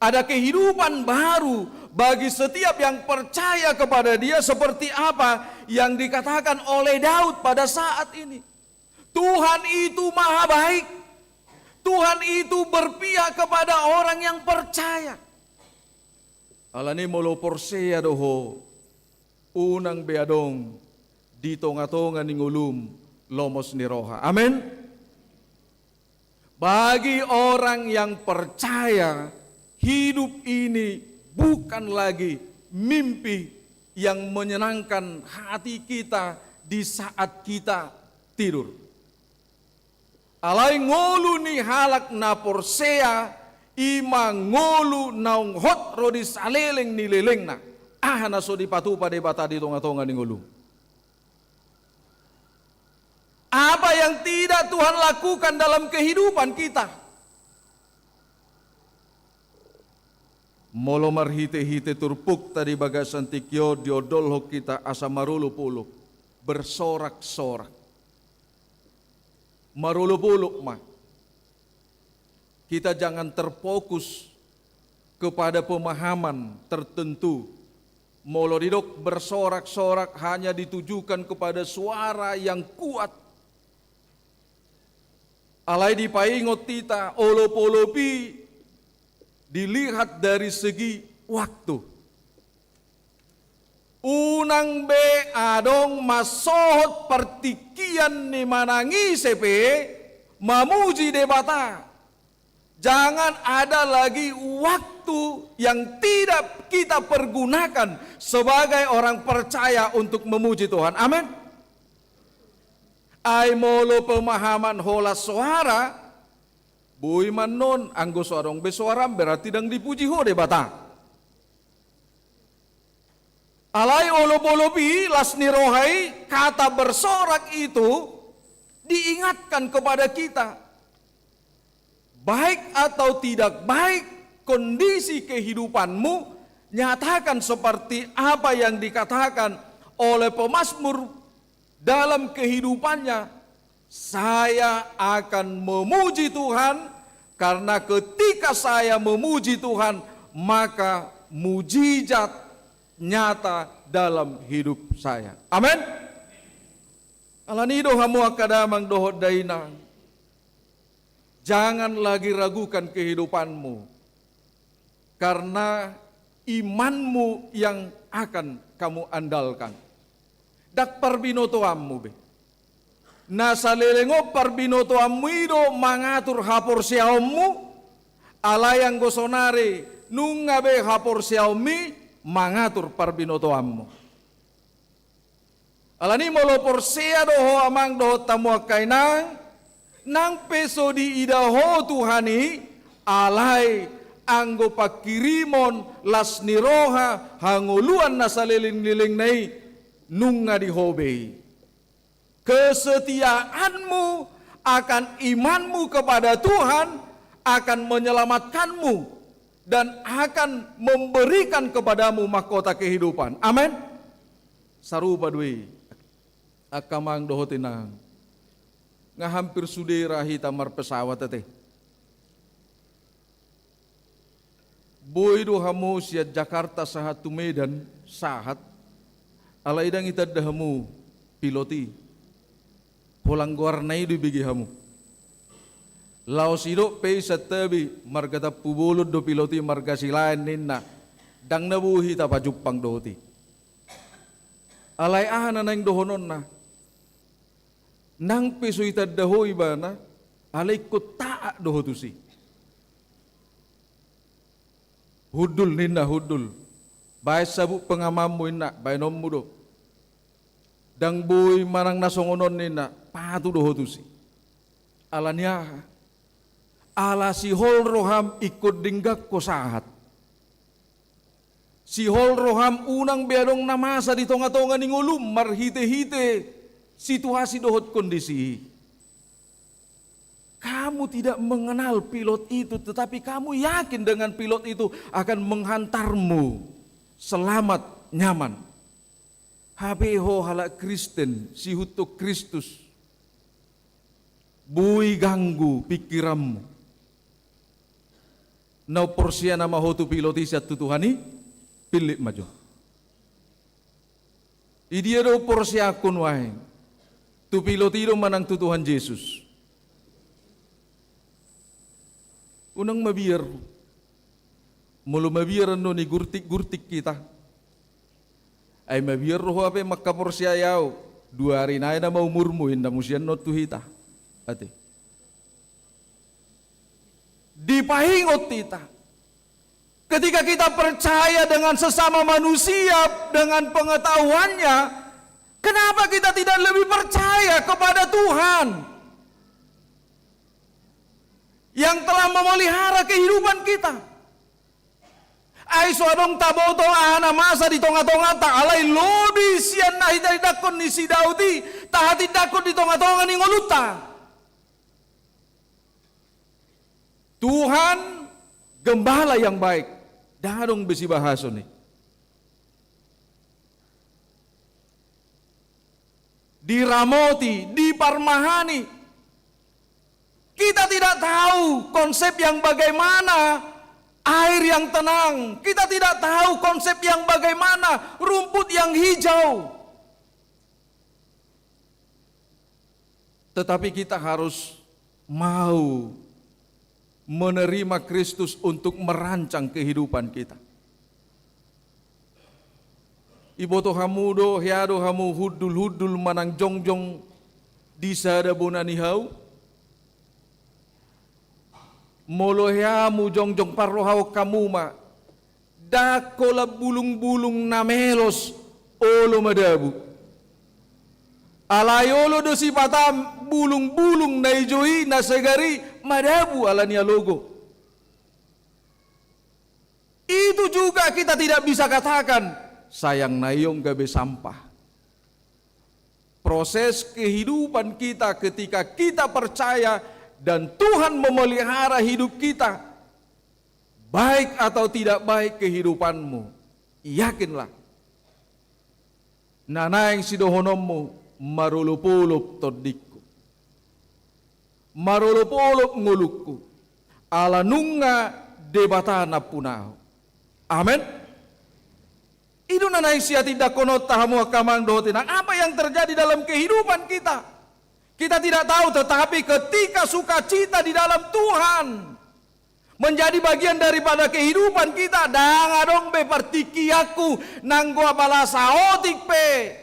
Ada kehidupan baru bagi setiap yang percaya kepada dia, seperti apa yang dikatakan oleh Daud pada saat ini. Tuhan itu maha baik. Tuhan itu berpihak kepada orang yang percaya. Alani molo porsea doho unang beadong di tonga-tonga ningulum lomos niroha. Amin. Bagi orang yang percaya, hidup ini bukan lagi mimpi yang menyenangkan hati kita di saat kita tidur. Alai ngolu ni halak na porsea ima ngolu naung hot rodi saleleng ni leleng na ahana so dipatu pada bata di tonga-tonga ni ngolu. Apa yang tidak Tuhan lakukan dalam kehidupan kita? Molo marhite-hite turpuk tadi bagasan tikyo diodolho kita asa marulu-puluk bersorak-sorak. Marulu-puluk mah. Kita jangan terfokus kepada pemahaman tertentu. Molo didok bersorak-sorak hanya ditujukan kepada suara yang kuat. Alai dipaingot tita olop-olopi dilihat dari segi waktu. Unang be adong masohot pertikian ni manangi sepe mamuji debata. Jangan ada lagi waktu yang tidak kita pergunakan sebagai orang percaya untuk memuji Tuhan. Amin. Ai molo pemahaman hola suara, bui manon anggo suarong besuaram berarti dang dipuji ho debata. Alai olo-olobi lasni rohai kata bersorak itu diingatkan kepada kita. Baik atau tidak baik kondisi kehidupanmu, nyatakan seperti apa yang dikatakan oleh pemazmur dalam kehidupannya. Saya akan memuji Tuhan karena ketika saya memuji Tuhan maka mujizat nyata dalam hidup saya. Amin. Alanido hamu akadamang dohot dainang. Jangan lagi ragukan kehidupanmu karena imanmu yang akan kamu andalkan. Dak parbinotoammu be. Nasa lelengo parbinotoammu ido mangatur hapor siaommu alayang gosonare nungabe hapor siaomi mangatur parbinotoammu. Alani molo porsea doho amang doho tamuak kainang nang peso di idaho Tuhani alai anggo pakirimon las niroha hanguluan nasaliling-liling nai nunga di hobei. Kesetiaanmu akan imanmu kepada Tuhan akan menyelamatkanmu dan akan memberikan kepadamu mahkota kehidupan. Amin. Sarupa dui akamang dohotinang nga hampir sudera hitamar pesawat tete. Boy do hamu siat Jakarta sahat tu Medan sahat alaidang itad dahamu piloti pulang guarnai du bigi hamu. Laos idok pay sa tabi margata pubulod do piloti marga silain ninna dang nabuhi tapajupang dohoti. Alay ahana nang dohonon na nang peso itad dahoy ba na alay ko taa dohotusi. Hudul ninna hudul. Bay sabu pengamam mo inna bay nom mo do. dang boy manang nasongonon nina patu doho tusi. Alanya ala si hol roham ikut dinggak ko sahat. Si hol roham unang beadong namasa di tonga-tonga ni ngulum marhite-hite situasi dohot kondisi. Kamu tidak mengenal pilot itu, tetapi kamu yakin dengan pilot itu akan menghantarmu selamat nyaman. Habeho halak Kristen, si huto Kristus. Bui ganggu pikiranmu. Nau porsia nama hotu piloti siat tutuhani, pilih maju. Idia do porsia akun wae. Tu piloti do manang tutuhan Yesus. Unang mabiar. Mulu mabiar no ni gurtik-gurtik kita. Ay mabiar roho ape makkaporsia yao. 2 hari na na maumurmu inda musian no tuhita. Ate. Dipahingot kita. Ketika kita percaya dengan sesama manusia, dengan pengetahuannya, kenapa kita tidak lebih percaya kepada Tuhan yang telah memelihara kehidupan kita? Ay suadong taboto ana masa di tonga-tonga ta alay lobi sian na hidakon ni si Daudi tahati dakon di tonga-tonga ni ngoluta. Tuhan gembala yang baik. Darong besi bahaso nih. Diramoti, diparmahani. Kita tidak tahu konsep yang bagaimana air yang tenang. Kita tidak tahu konsep yang bagaimana rumput yang hijau. Tetapi kita harus mau menerima Kristus untuk merancang kehidupan kita. Iboto hamudo hiado hamu hudul manang jongjong di sada bonanihau. Molohamu jongjong parlohau kamuma. Dakola bulung-bulung namelos olo madabu. Alayolo dosi patam bulung-bulung na ijoi na segari madabu alania logo. Itu juga kita tidak bisa katakan sayang nayong gabe sampah. Proses kehidupan kita ketika kita percaya dan Tuhan memelihara hidup kita, baik atau tidak baik kehidupanmu, yakinlah nanaing sidohonommu marulupulup todikku, marulupulup ngulukku, ala nunga debatana punao. Amin. Itu nanaing sia tidak konot tahamu akamang dotina. Apa yang terjadi dalam kehidupan kita? Kita tidak tahu, tetapi ketika sukacita di dalam Tuhan menjadi bagian daripada kehidupan kita, dangadong be partikiaku nanggo balasa otik pe.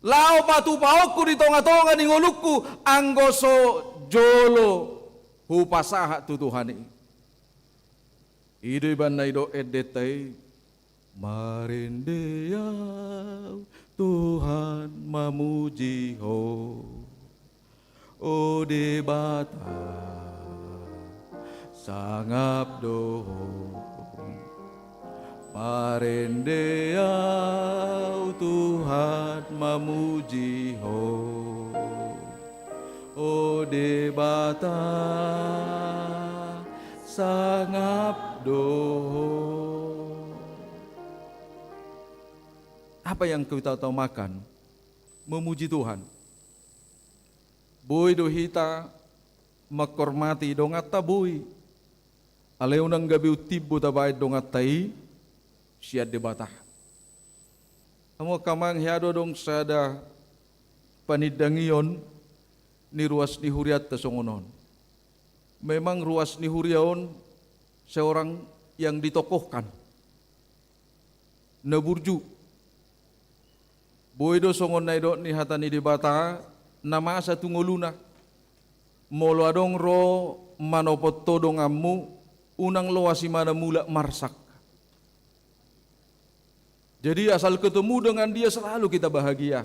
Lao patu paokku di tonga-tonga ni ngolukku anggoso jolo hupasaha tu Tuhan. Ido iban naido edetai marindeyau Tuhan memuji ho o debata sangap doho parendeau Tuhan memuji ho o debata sangap doho. Apa yang kita tahu makan? Memuji Tuhan. Boy dohita makormati dongat tabui. Aleunang gabi utibu tabai dongat tai siad debatah. Kamu kamang hiado dong sada panidangion ni ruas ni huriat tasongonon. Memang ruas ni huriaon seorang yang ditokohkan. Naburju. Boy do songon naido ni hatani debata nama asa tungoluna. Molo adong ro manopot todong ammu unang loasi mana mula marsak. Jadi asal ketemu dengan dia selalu kita bahagia.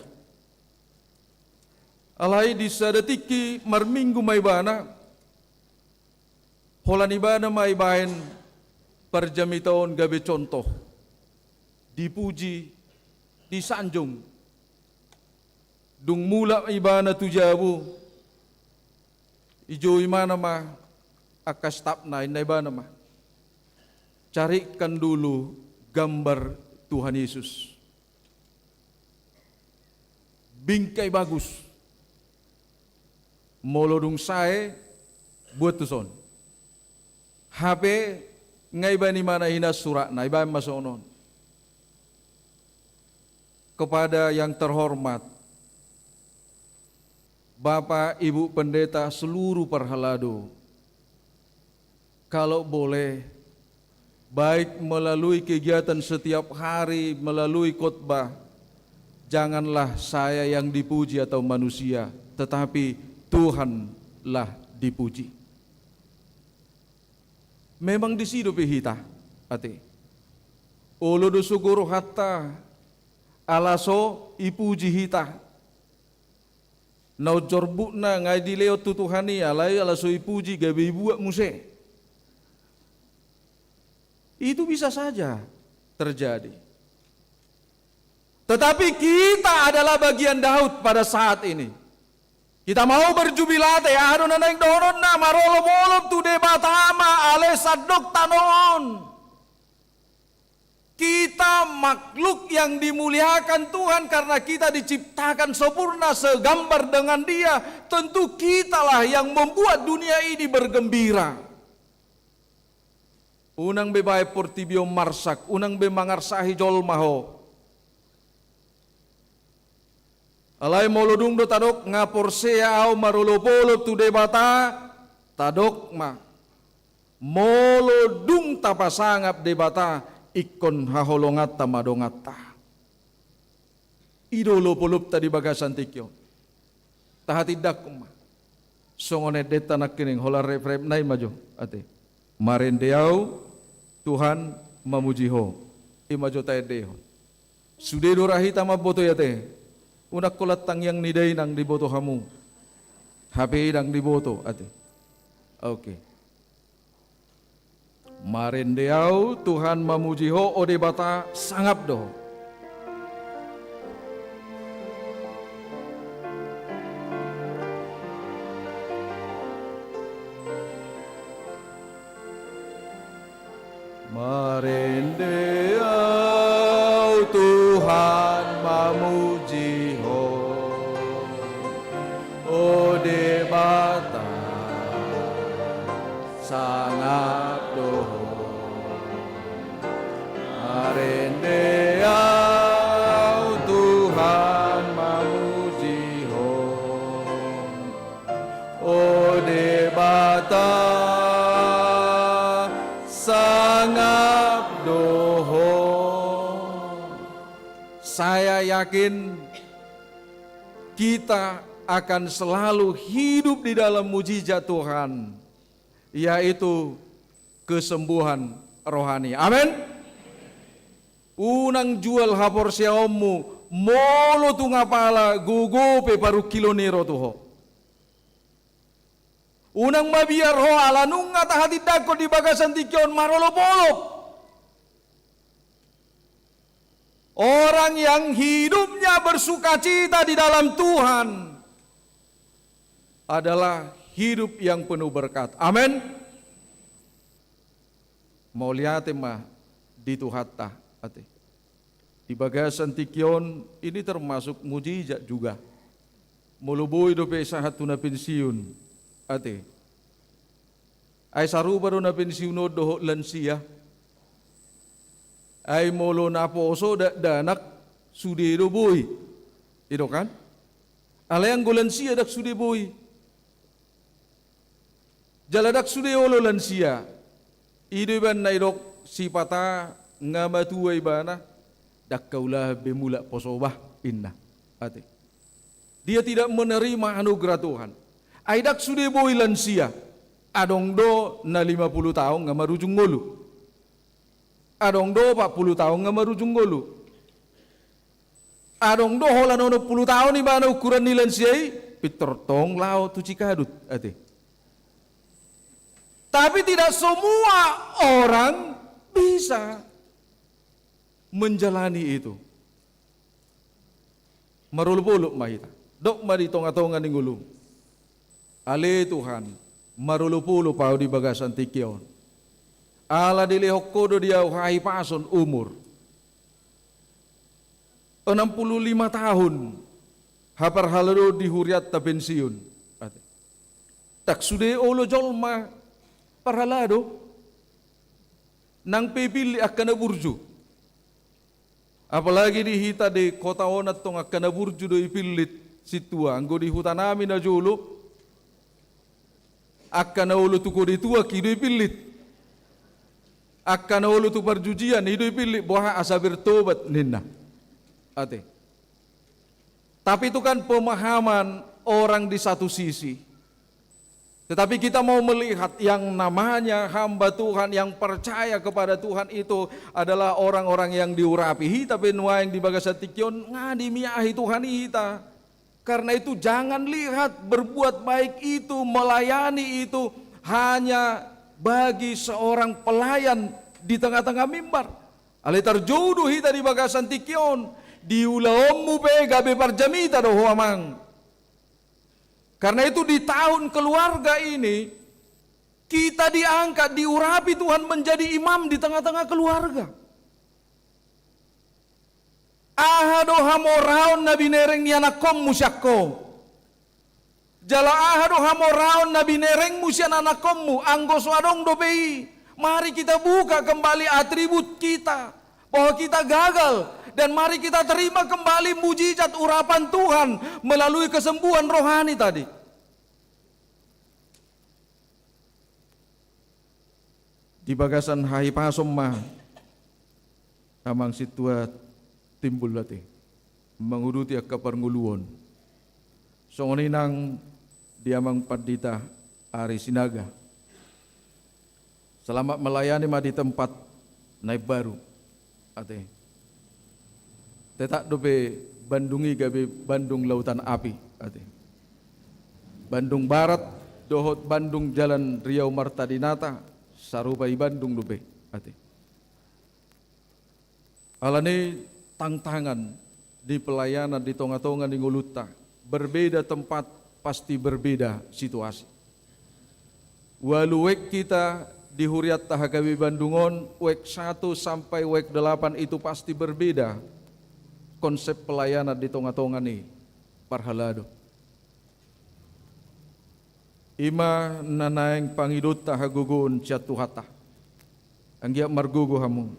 Alai di sadetiki marminggu mai bana, holan ibana mai bahen perjami tahun gabe contoh, dipuji, disanjung, dung mula ibana tujabu, ijo imana ma akas tapna inay ibana ma, carikan dulu gambar Tuhan Yesus. Bingkai bagus. Molodung sae buat tuson. HP ngai bani mana hina surat na iban masonon. Kepada yang terhormat Bapak Ibu Pendeta seluruh Perhalado, kalau boleh baik melalui kegiatan setiap hari, melalui khotbah, janganlah saya yang dipuji atau manusia, tetapi Tuhanlah dipuji. Memang di situ pihita, ate. Olo do suguro hatta, alaso ipuji hita. Nau jorbu na ngai dileo tutuhani alai alaso ipuji gabe ibuak muse. Itu bisa saja terjadi. Tetapi kita adalah bagian Daud pada saat ini. Kita mau berjubilate, adon naik doron na marolo molop tu debatama ale sadok tanon. Kita makhluk yang dimuliakan Tuhan karena kita diciptakan sempurna segambar dengan Dia. Tentu kitalah yang membuat dunia ini bergembira. Unang bebae portibio marsak, unang be mangarsahi jol maho. Alai molodung do tadok ngapor sea au marolopolo tu debata tadok ma. Molodung tapasangap debata ikon haholongata madongata. Idolo polup tadi bagasan tikyo. Tahatidak ma. Songone deta nakining hola refrep nai maju ate. Marendeau Tuhan mamujiho imajo tayo deho. Sudedo rahita maboto yate. Unak kolat tang yang nidai nang diboto hamu. HP nang diboto ate. Oke. Marendeau Tuhan mamujiho ode bata sangap doh. Marendeau Tuhan mamujiho ode bata sangat doho. Marendeau Tuhan mamujiho ode bata sangat doho. Saya yakin kita akan selalu hidup di dalam mujizat Tuhan, yaitu kesembuhan rohani. Amin. Unang jual hapor siaomu molo tu ngapala gugu pe paru kilonero tuho. Unang mabiar ho ala nunga tahati dako di bagasan tikyon marolo polop. Orang yang hidupnya bersukacita di dalam Tuhan adalah hidup yang penuh berkat. Amin. Mau lihat mah di Tuhatta ate. Di bagasan tikyon ini termasuk mujizat juga. Muluboi do pe sahatuna pensiun ate. Ay saruba do na pensiuno do lansia. Ay molo na poso danak sudedo boy. Ito kan? Alayang golansia dak sude boy. Jaladak sude olo lansia. Ido ban naidok sipata ngamatuay bana dak kaulah bemula posobah inna. Ate. Dia tidak menerima anugerah Tuhan. Aidak sude boy lansia. Adong do na 50 tahun ngamarujung ngolu. Adong do 40 tahun ngamarujung ngolu. Adong do hola nono 10 tahun ni bana ukuran nilan siai pitor tong lao tu cikadut ate. Tapi tidak semua orang bisa menjalani itu. Marulu-pulu mahita. Dok mari tonga-tonga ninggulu. Ale Tuhan, marulu-pulu pau di bagasan tikion. Ala dilehok kodo dia hai pason umur 65 tahun hapar halado di huriat ta pensiun. Tak sude olo jolma parhalado nang pepili akan burju. Apalagi di hita de kota onat tong akan burju do ipilit situa anggo di hutanami na jolo akan olo tu kodi tua kido ipilit. Akan olo tu perjujian hidup ipilit boha asa bertobat ninna. Ate. Tapi itu kan pemahaman orang di satu sisi. Tetapi kita mau melihat yang namanya hamba Tuhan yang percaya kepada Tuhan itu adalah orang-orang yang diurapi. Hita benua yang di bagasan tikion ngadi miahi Tuhan hita. Karena itu jangan lihat berbuat baik itu, melayani itu hanya bagi seorang pelayan di tengah-tengah mimbar. Aletar jodoh hita di bagasan tikion. Di ulaommu pe gabe parjamita do huamang. Karena itu di tahun keluarga ini kita diangkat, diurapi Tuhan menjadi imam di tengah-tengah keluarga. Ahado hamoraon nabi nereng niana kom musyakko. Jala ahado hamoraon nabi nereng musyan anak kommu anggo swadong do bei. Mari kita buka kembali atribut kita bahwa kita gagal. Dan mari kita terima kembali mujizat urapan Tuhan melalui kesembuhan rohani tadi. Di bagasan hai pasom mah amang situa timbul lati menguruti akka parnguluon. Songoni nang diamang padita ari sinaga. Selamat melayani mah di tempat naik baru. Ate. Tetak dobe Bandungi gabe Bandung Lautan Api ate. Bandung Barat dohot Bandung Jalan Riau Martadinata sarupai Bandung dobe ate. Alane tantangan di pelayanan di tonga-tonga di nguluta berbeda tempat pasti berbeda situasi. Walu wek kita di huriat tahagawi Bandungon wek 1 sampai wek 8 itu pasti berbeda. Konsep pelayanan di tonga-tonga ni parhalado. Ima nanaeng pangidut tahagugun catuhata. Anggia margugu hamu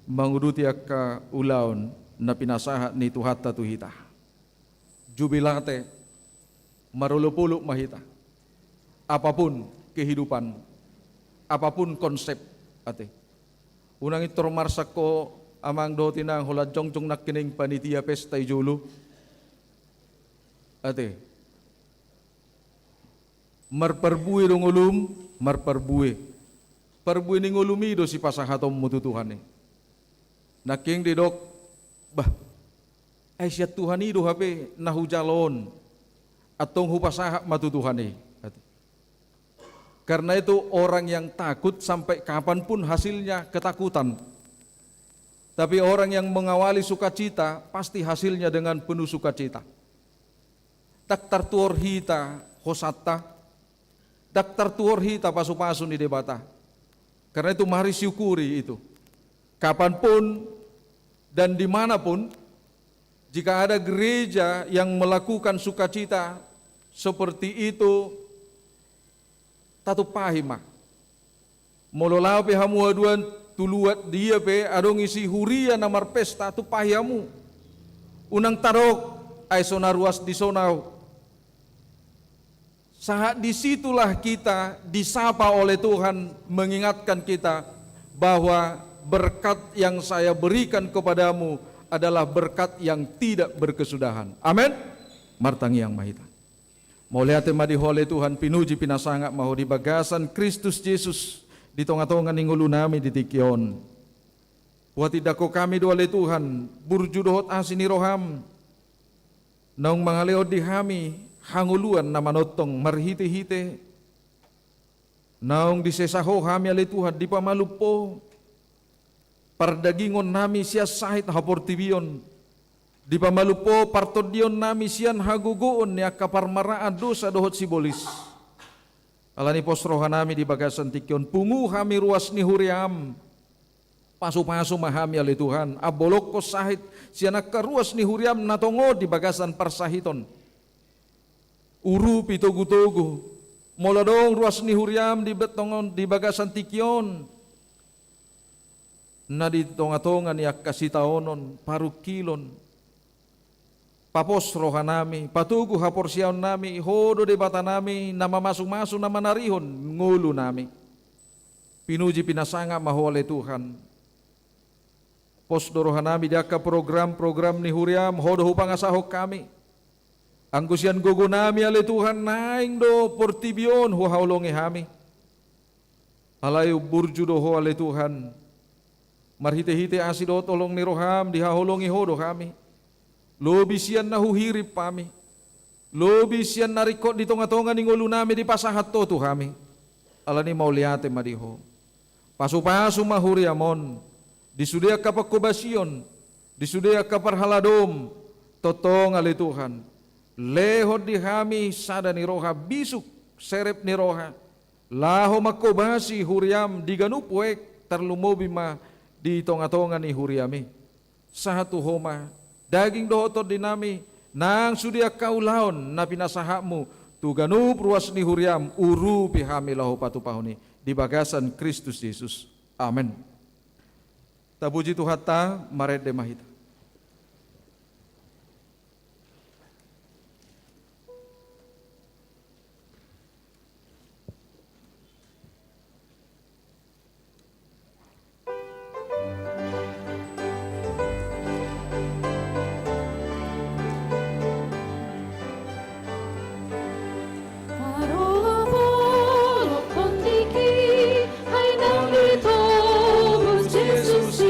manguduti akka ulaon na pinasaha ni tuhata tuhita. Jubilate marulupuluk mahita. Apapun kehidupan, apapun konsep ate. Unang itormarsak ko amang do tinang hula jongjong nakining panitia pesta ijulu ate marperbui dong ulum marperbui perbui ning ulumi do si pasahatom mututuhan naking didok bah aisyat Tuhan do hape nahu jalon atong hupasaha matutuhan ate. Karena itu orang yang takut sampai kapanpun hasilnya ketakutan. Tapi orang yang mengawali sukacita pasti hasilnya dengan penuh sukacita. Tak tertuor hita hosata, tak tertuor hita pasu-pasu ni debata. Karena itu mari syukuri itu. Kapanpun dan dimanapun, jika ada gereja yang melakukan sukacita seperti itu, tatu pahimah. Mololau pehamu aduan tuluat dia pe adong isi huria namar pesta tu pahiamu unang tarok ay sonaruas di sonau saat disitulah kita disapa oleh Tuhan mengingatkan kita bahwa berkat yang saya berikan kepadamu adalah berkat yang tidak berkesudahan. Amin. Martangi yang mahita mau lihat madi oleh Tuhan pinuji pinasangak mau di bagasan Kristus Yesus di tonga-tonga ningulu nami di tikion. Buat idako kami doa le Tuhan, burjudohot asini roham, naung mangaleod di kami, hanguluan na manotong marhite-hite, naung disesaho kami ale Tuhan, di pamalupo, pardagingon nami siya sahit haportibion, di pamalupo partodion nami siyan hagugoon niya kaparmaraan dosa dohot sibolis. Alani posroha nami di bagasan tikyon, pungu kami ruas ni huriam, pasu-pasu mahami ali Tuhan, abolok ko sahit siya nakaruas ni huriam natongo di bagasan parsahiton. Uru pitogu-togu, moladong ruas ni huriam di betongon di bagasan tikyon, na di tonga-tonga ni kasitaonon, parukilon, papos roha nami, patugu haporsiaon nami, hodo de bata nami, nama masuk-masuk nama narihon, ngulu nami. Pinuji pinasanga mahole Tuhan. Pos doroha nami diaka program-program ni huriam, hodo hupang asahok kami. Angkusian gogo nami ale Tuhan naing do portibion hu haulongi hami. Alayu burju do ho ale Tuhan. Marhite-hite asido tolong ni roham dihahulongi hodo kami. Lobi sian nahu hirip kami. Lobi sian narikot di tonga-tonga ni ngulu nami di pasahat to tu kami. Alani mauliate madiho. Pasu-pasu mahuriamon. Disudia kapakobasyon, disudia kaparhaladom, totong ali Tuhan. Lehod di kami sada ni roha bisuk serep ni roha. Laho makobasi huriam diganupuek terlumobi ma di tonga-tonga ni huriami. Sahatu homa daging dohotot dinami nang sudia kaulaon na pinasahakmu tuganup ruas ni huriam uru pihami laho patupahuni di bagasan Kristus Yesus. Amin. Tabuji Tuhan ta maret de mahita. Jesus,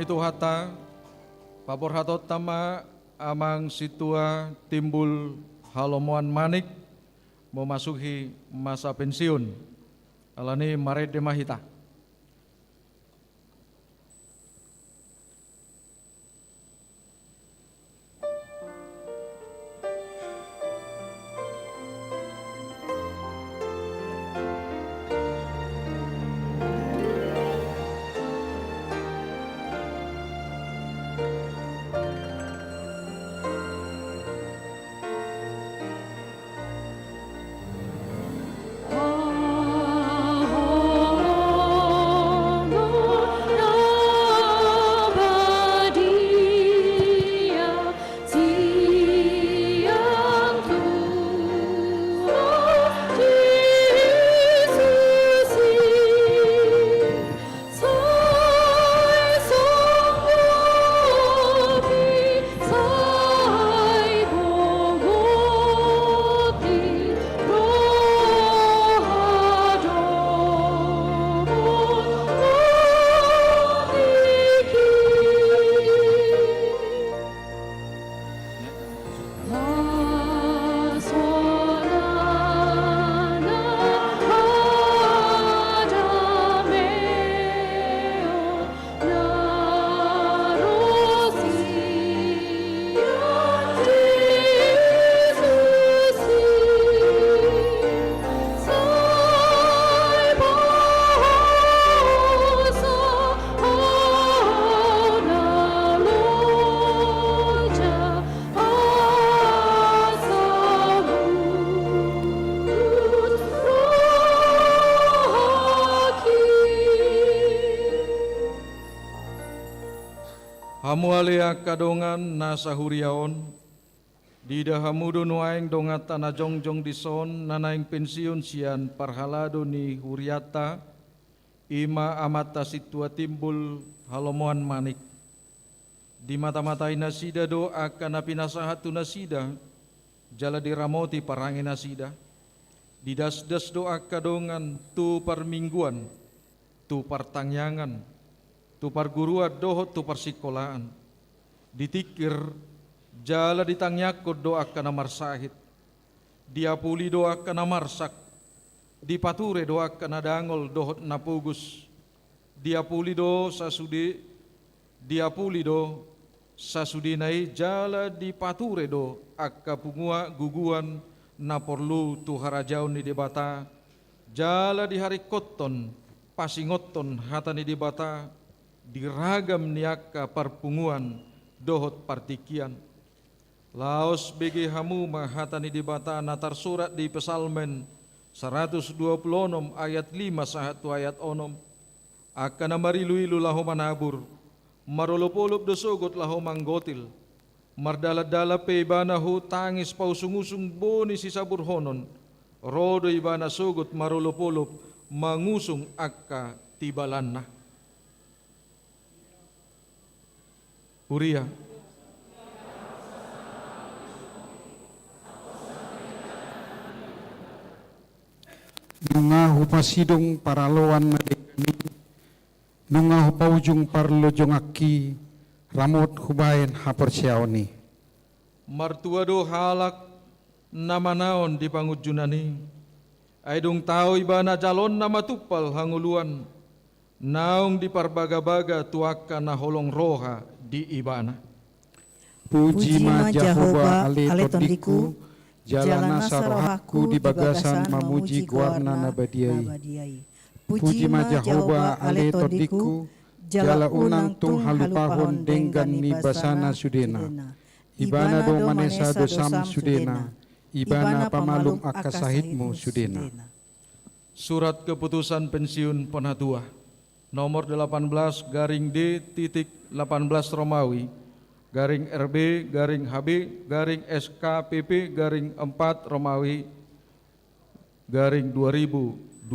itu hata, papor hatot tama amang situa timbul halomoan manik memasuki masa pensiun. Alani maret de mahita. Hamualea kadongan nasa huriaon, dida hamudo nuaing dongat tanah jongjong dison nanaing pensiun sian parhalado ni huriata, ima amata situa timbul halomoan manik. Di mata-matai nasida do akan apinasahat tu nasida, jala diramoti parangin nasida. Di das-das doa kadongan tu parmingguan, tu partangyangan, tu pargurua dohot tu persikolaan. Ditikir jala ditangyakod doa kana marsahit. Diapuli doa kana marsak. Dipature doa kana dangol dohot napugus. Diapuli do sasudinai jala dipature do akka pungua guguan na porlu tu harajaun ni debata. Jala di hari koton pasingoton hatani debata. Diragam niaka parpunguan dohot partikian. Laos begi hamu mahatani dibata natar surat di Pesalmen 126 ayat 5 sahatu ayat 6. Akan marilu-ilu laho manabur, marolopolop dosogot laho manggotil, mardala-dala pe ibanahu tangis pausung-usung boni si sabur honon, rodo ibana sogot marolopolop mangusung akka tibalanna. Uria. Nunga hupasidong paraloan na dekani, nunga hupaujung parlojong aki, ramot hubayan hapersiaoni. Martuado halak namanaon di pangujunani, aidong tao ibana jalon nama tupal hanguluan, naong di parbaga-baga tuaka na holong roha di ibana. Puji ma Jehovah ale tondiku, jalana sarohaku di bagasan mamuji guarna nabadiai. Puji ma Jehovah ale tondiku, jala unang tung halupahon denggan ni basana sudena. Ibana do manesa dosam sudena, ibana pamalum akasahitmu sudena. Surat keputusan pensiun penatua nomor 18 garing D titik 18 Romawi garing RB garing HB garing SKPP garing 4 Romawi garing 2026.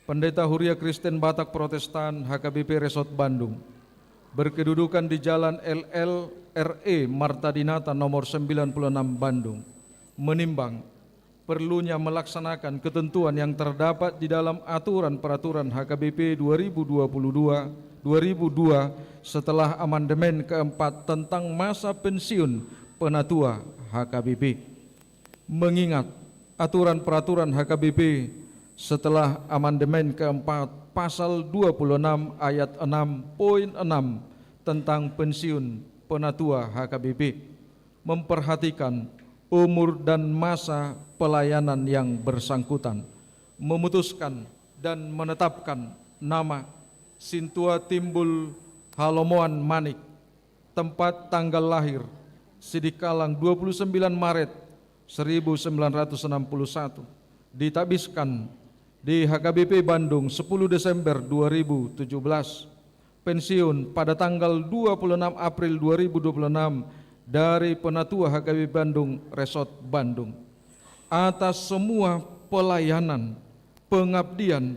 Pendeta Huria Kristen Batak Protestan HKBP Resort Bandung berkedudukan di Jalan LLRE Marta Dinata nomor 96 Bandung menimbang perlunya melaksanakan ketentuan yang terdapat di dalam aturan peraturan HKBP 2022 2002 setelah amandemen keempat tentang masa pensiun penatua HKBP. Mengingat aturan peraturan HKBP setelah amandemen keempat pasal 26 ayat 6.6 tentang pensiun penatua HKBP memperhatikan umur dan masa pelayanan yang bersangkutan, memutuskan dan menetapkan nama Sintua Timbul Halomoan Manik, tempat tanggal lahir Sidikalang 29 Maret 1961, ditabiskan di HKBP Bandung 10 Desember 2017, pensiun pada tanggal 26 April 2026 dari Penatua HKBP Bandung Resort Bandung. Atas semua pelayanan, pengabdian,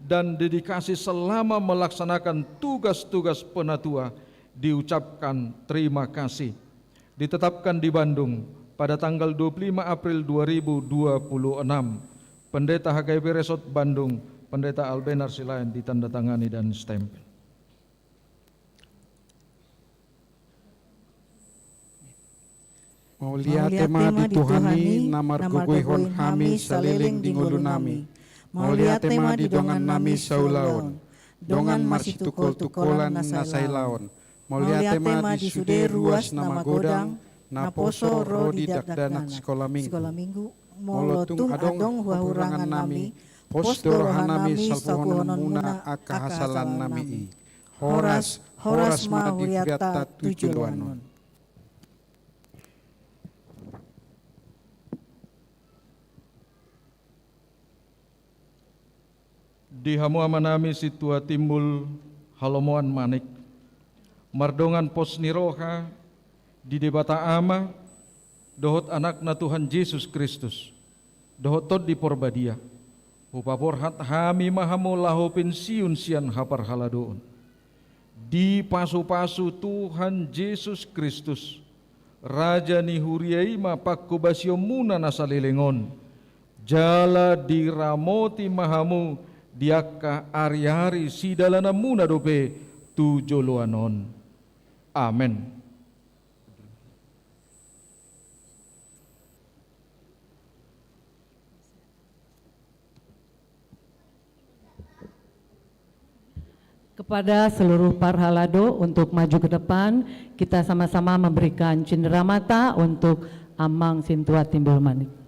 dan dedikasi selama melaksanakan tugas-tugas penatua, diucapkan terima kasih. Ditetapkan di Bandung pada tanggal 25 April 2026. Pendeta HKBP Resort Bandung, Pendeta Albenar Silayan, ditandatangani dan stempel. Maulia tema dituhani, namar guguihon hami saliling di ngulunami. Maulia tema di dongan nami saulaon, dongan masih tukol-tukolan nasai laon. Maulia tema di sude ruas nama godang, naposo ro di dakdanak sekolah minggu. Molotung adong huahurangan nami, posdorohan nami salpuhonon muna akahasalan nami i. Horas ma huriata tujuanon. Di hamuamanami Situa Timbul Halomoan Manik, mardongan pos niroha di debata ama, dohot anakna Tuhan Yesus Kristus, dohot tod di porbadia, upaporhat hami mahamu laho pensiun sian hapar haladoon. Di pasu-pasu Tuhan Yesus Kristus, Raja ni huriai mapakku basio muna nasalilengon, jala diramoti mahamu, diaka ari-ari sidalana muna dope tujoloanon. Amen. Kepada seluruh parhalado untuk maju ke depan, kita sama-sama memberikan cenderamata untuk Amang Sintua Timbul Manik.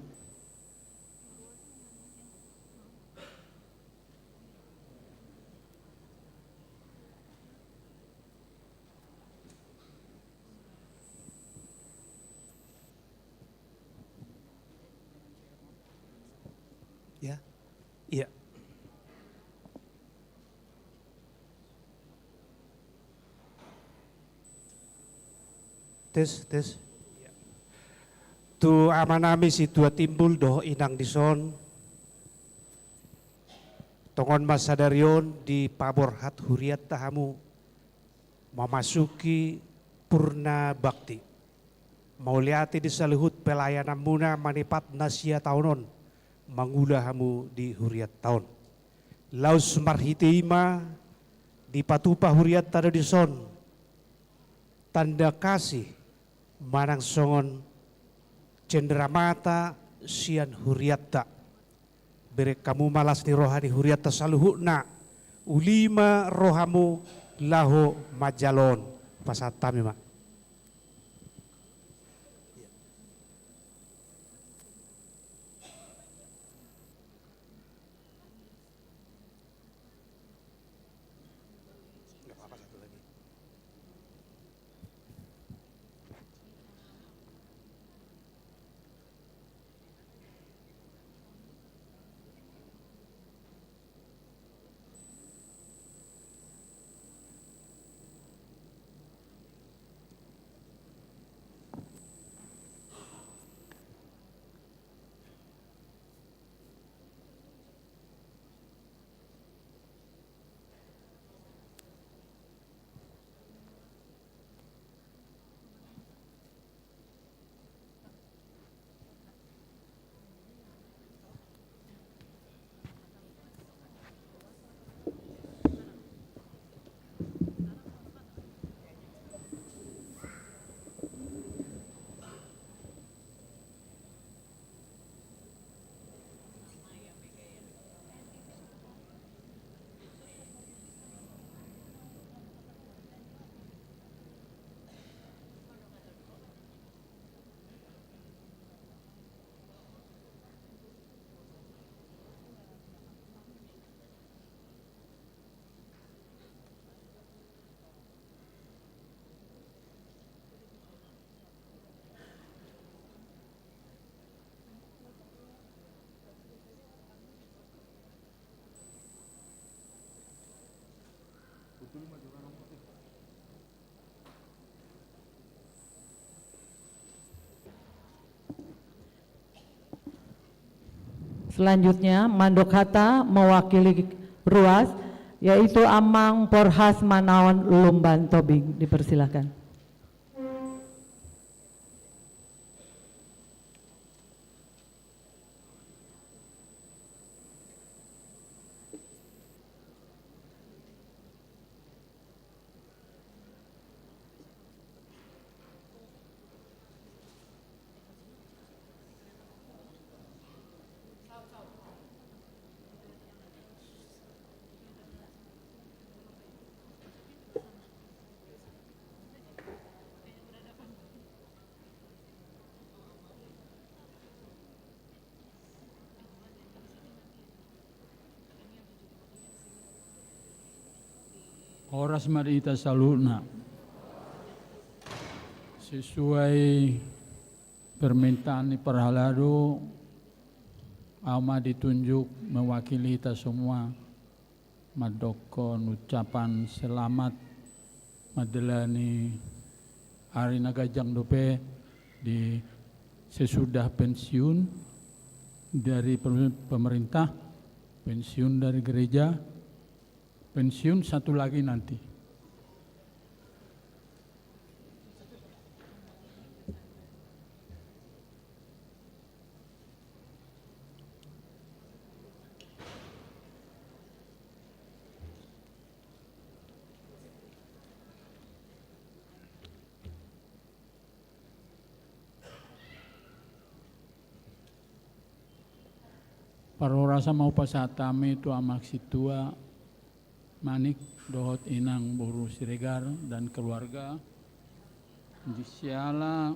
Ya, iya. Tes. Tu amanami Situa Timbul doh inang dison. Tongon masadarion di paborhat huriat tahamu memasuki purna bakti. Mauliati di salihut pelayanan muna manipat nasia taunon mangulahamu di huriat tahun. Laus marhitima di patupa huriat tada dison. Tanda kasih manang songon cenderamata sian huriatta. Bere kamu malas ni rohani huriatta saluhukna. Ulima rohamu laho majalon. Pasatami mak. Selanjutnya Mandok Hatta mewakili ruas yaitu Amang Porhas Manaon Lumban Tobing, dipersilakan. Oras marita saluna. Sesuai permintaan ni Perhalado, ama ditunjuk mewakili kita semua madokon ucapan selamat madelani hari nagajang dope di sesudah pensiun dari pemerintah, pensiun dari gereja, pensiun satu lagi nanti. Parorasa mau pasatami itu amak situa Manik dohot inang Boru Siregar dan keluarga. Disiala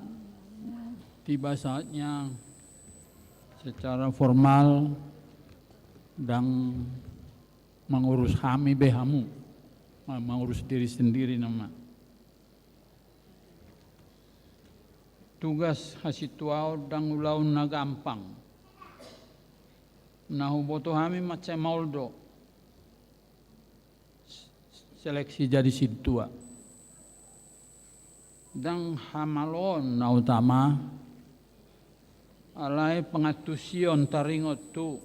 tiba saatnya secara formal dan mengurus kami behamu, mengurus diri sendiri nama. Tugas hasituau dan ulaun na gampang. Nahu boto kami macam moldo. Seleksi jadi situa. Dan hamalon na utama alai pengatusion taringot tu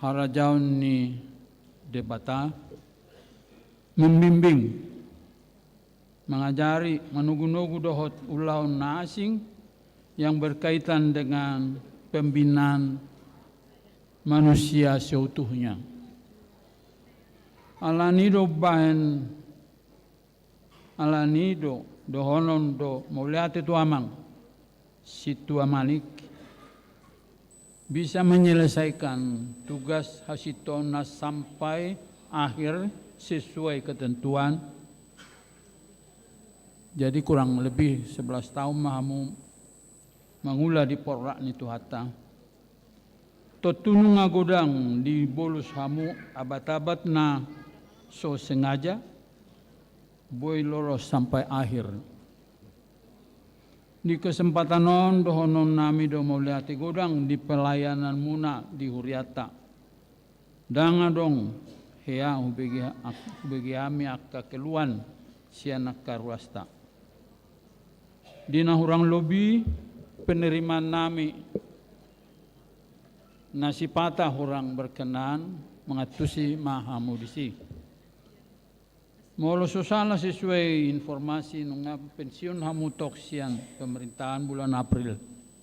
harajaun ni debata membimbing mengajari menugu-nugu dohot ulaun na asing yang berkaitan dengan pembinaan manusia seutuhnya. Alanido bahen alanido dohonon do muliate tu amang situa Manik bisa menyelesaikan tugas hasitona sampai akhir sesuai ketentuan. Jadi kurang lebih 11 tahun mahamu mengula di porak ni tu hatta. Totunu ngagodang di bolus hamu abat-abat na so sengaja boy lolos sampai akhir. Di kesempatan non dohonon nami do mauliati godang di pelayanan muna di Huriata. Danga dong hea hubegi ami akka keluan sianak karuasta. Dina hurang lobi penerimaan nami nasi patah orang berkenan mengatusi mahamu disi. Molo susana sesuai informasi nunga pensiun hamu toksian pemerintahan bulan April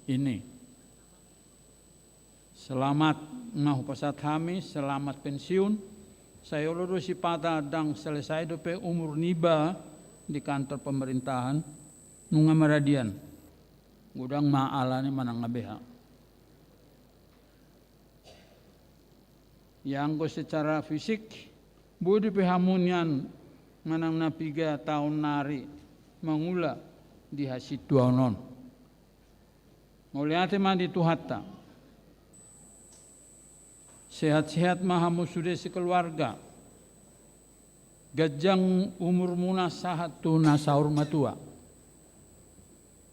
ini. Selamat ngahu pasat kami, selamat pensiun. Saya loro si patah dang selesai dope umur niba di kantor pemerintahan nunga meradian. Gudang maalani manang ngabeha. Yang ko secara fisik budi pehamunian manang na 3 tahun nari mengula di hasituanon. Muliate mandi tuhatta. Sehat-sehat mahamu sudah sekeluarga. Gajang umur muna sahat tu nasaur matua.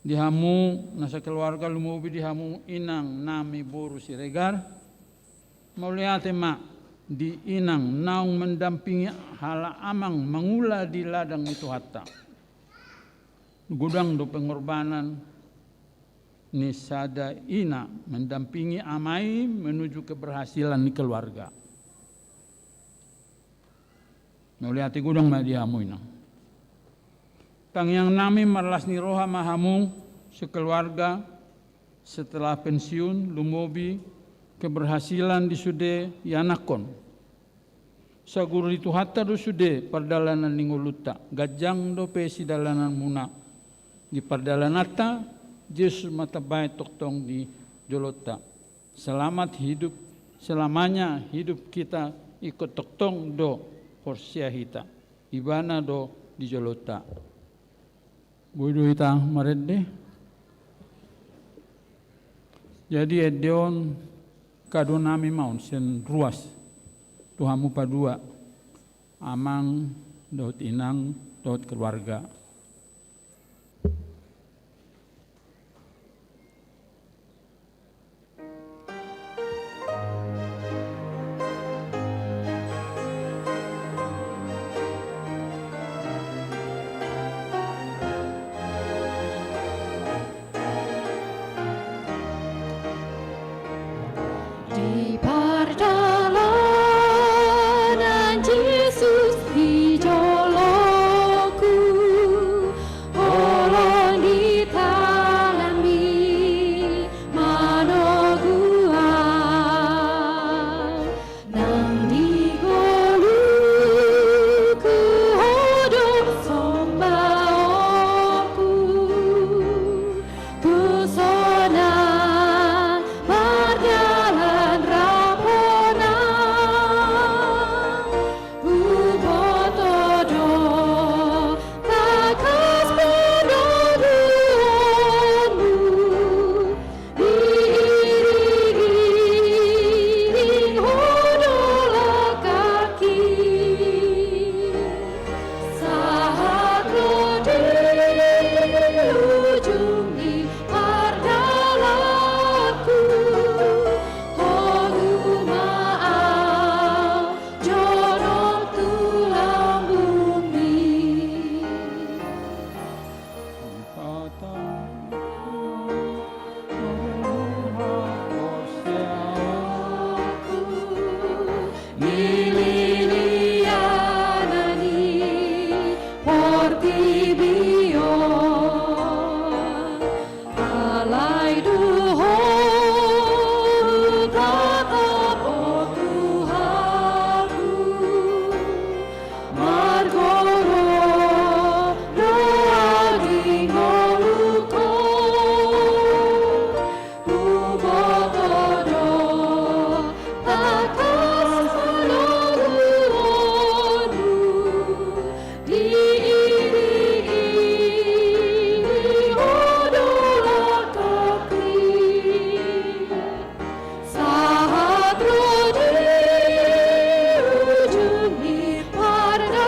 Dihamu nasa keluarga lumubi dihamu inang nami Boru Siregar. Muliate ma di inang naung mendampingi hala amang mengula di ladang itu hatta. Gudang do pengorbanan nisada ina mendampingi amai menuju keberhasilan di keluarga. Nuliati gudang madiamu ina. Tang yang nami marlas ni roha mahamu sekeluarga setelah pensiun lumobi keberhasilan di sude yanakon. Saguru itu hatta do sude pardalanan ninguluta gajang do pesi dalanan muna di pardalanata Yesus mata baik toktong di jolota. Selamat hidup selamanya hidup kita ikut toktong do porsia hita ibana do di jolota. Bodo ita marede. Jadi edeon kadonami maun sen ruas. Tuhamu padua amang daud inang daud keluarga. Di pardalanan Yesus di joloku, olon ditalami manoguan, nang digoluku hodok sombaoku, kusona mardalan rapona, ubotodo takas pendoduanmu, diiringi hodola kaki, saat rodi ujung di pardalaku, maaf jodoh tulang bumi. Lilianani portibio alai duho tatap o Tuhanku margoro doa di ngoluko ubotodo takas pendoduanmu, diiringi hodola kaki, saat rodi ujung di pardalaku,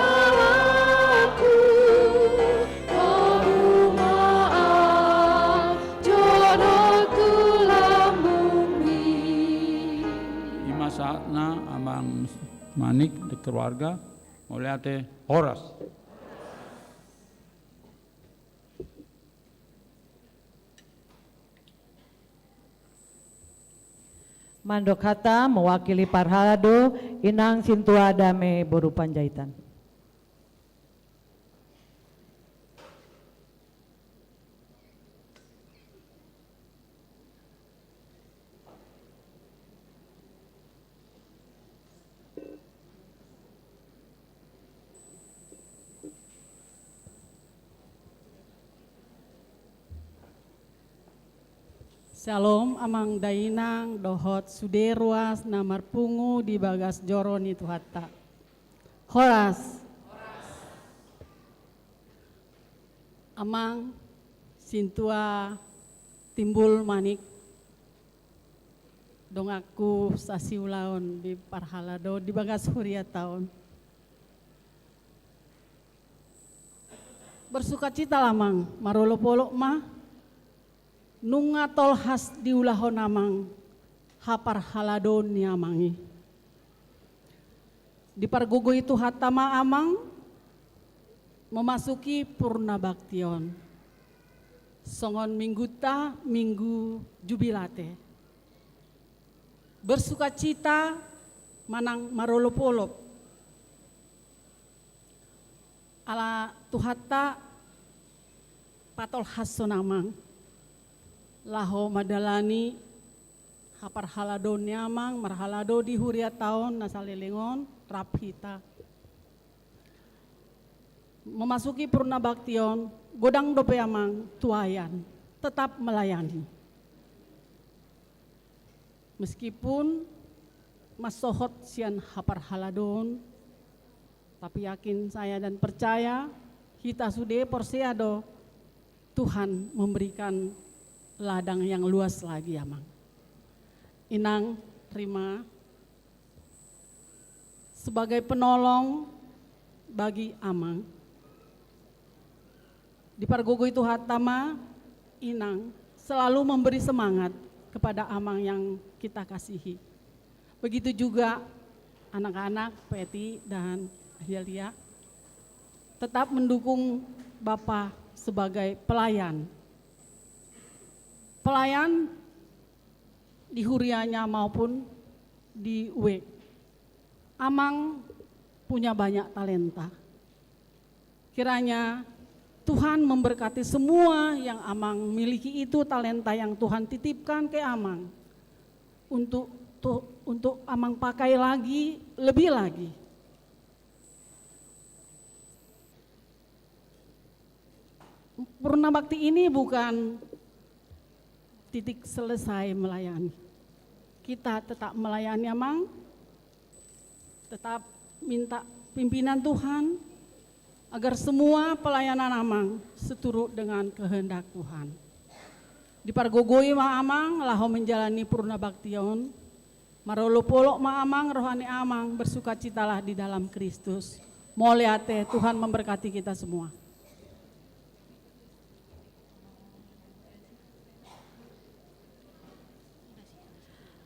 maaf jodoh tulang bumi. Ima saatna amang manik di keluarga muliate horas. Mandok hata mewakili Parhalado Inang Sintua Dame Boru Panjaitan. Shalom amang dainang dohot suderuas namar pungu di bagas joron itu hatta. Horas. Amang sintua timbul manik dong aku sasiulaon di Parhalado di bagas huria tahun. Bersukacita lamang marolo-polo mah nungatol has diulahon amang haparhalado ni amangi. Di pargugo itu hatama amang memasuki purna baktion. songon minggu ta minggu jubilate. Bersukacita manang marolop-olop. Ala tuhata patol hasonamang. Laho madalani hapar halado nyamang marhalado di huria tahun nasalilingon raphita. Memasuki purna baktion, godang dope amang tuayan, tetap melayani. Meskipun masohot sian hapar haladon, tapi yakin saya dan percaya kita sudah porsiado Tuhan memberikan ladang yang luas lagi amang. Inang terima sebagai penolong bagi amang. Di Pargogo itu hatama, Inang selalu memberi semangat kepada amang yang kita kasihi. Begitu juga anak-anak Peti dan Adelia tetap mendukung Bapak sebagai pelayan. Pelayan di hurianya maupun di UE. Amang punya banyak talenta. Kiranya Tuhan memberkati semua yang amang miliki itu, talenta yang Tuhan titipkan ke amang. Untuk amang pakai lagi, lebih lagi. Purna Bakti ini bukan titik selesai melayani. Kita tetap melayani amang, tetap minta pimpinan Tuhan, agar semua pelayanan amang seturut dengan kehendak Tuhan. Di Pargogoi ma amang laho menjalani purna baktion, marolopolok ma amang rohani amang bersukacitalah di dalam Kristus. Moliate Tuhan memberkati kita semua.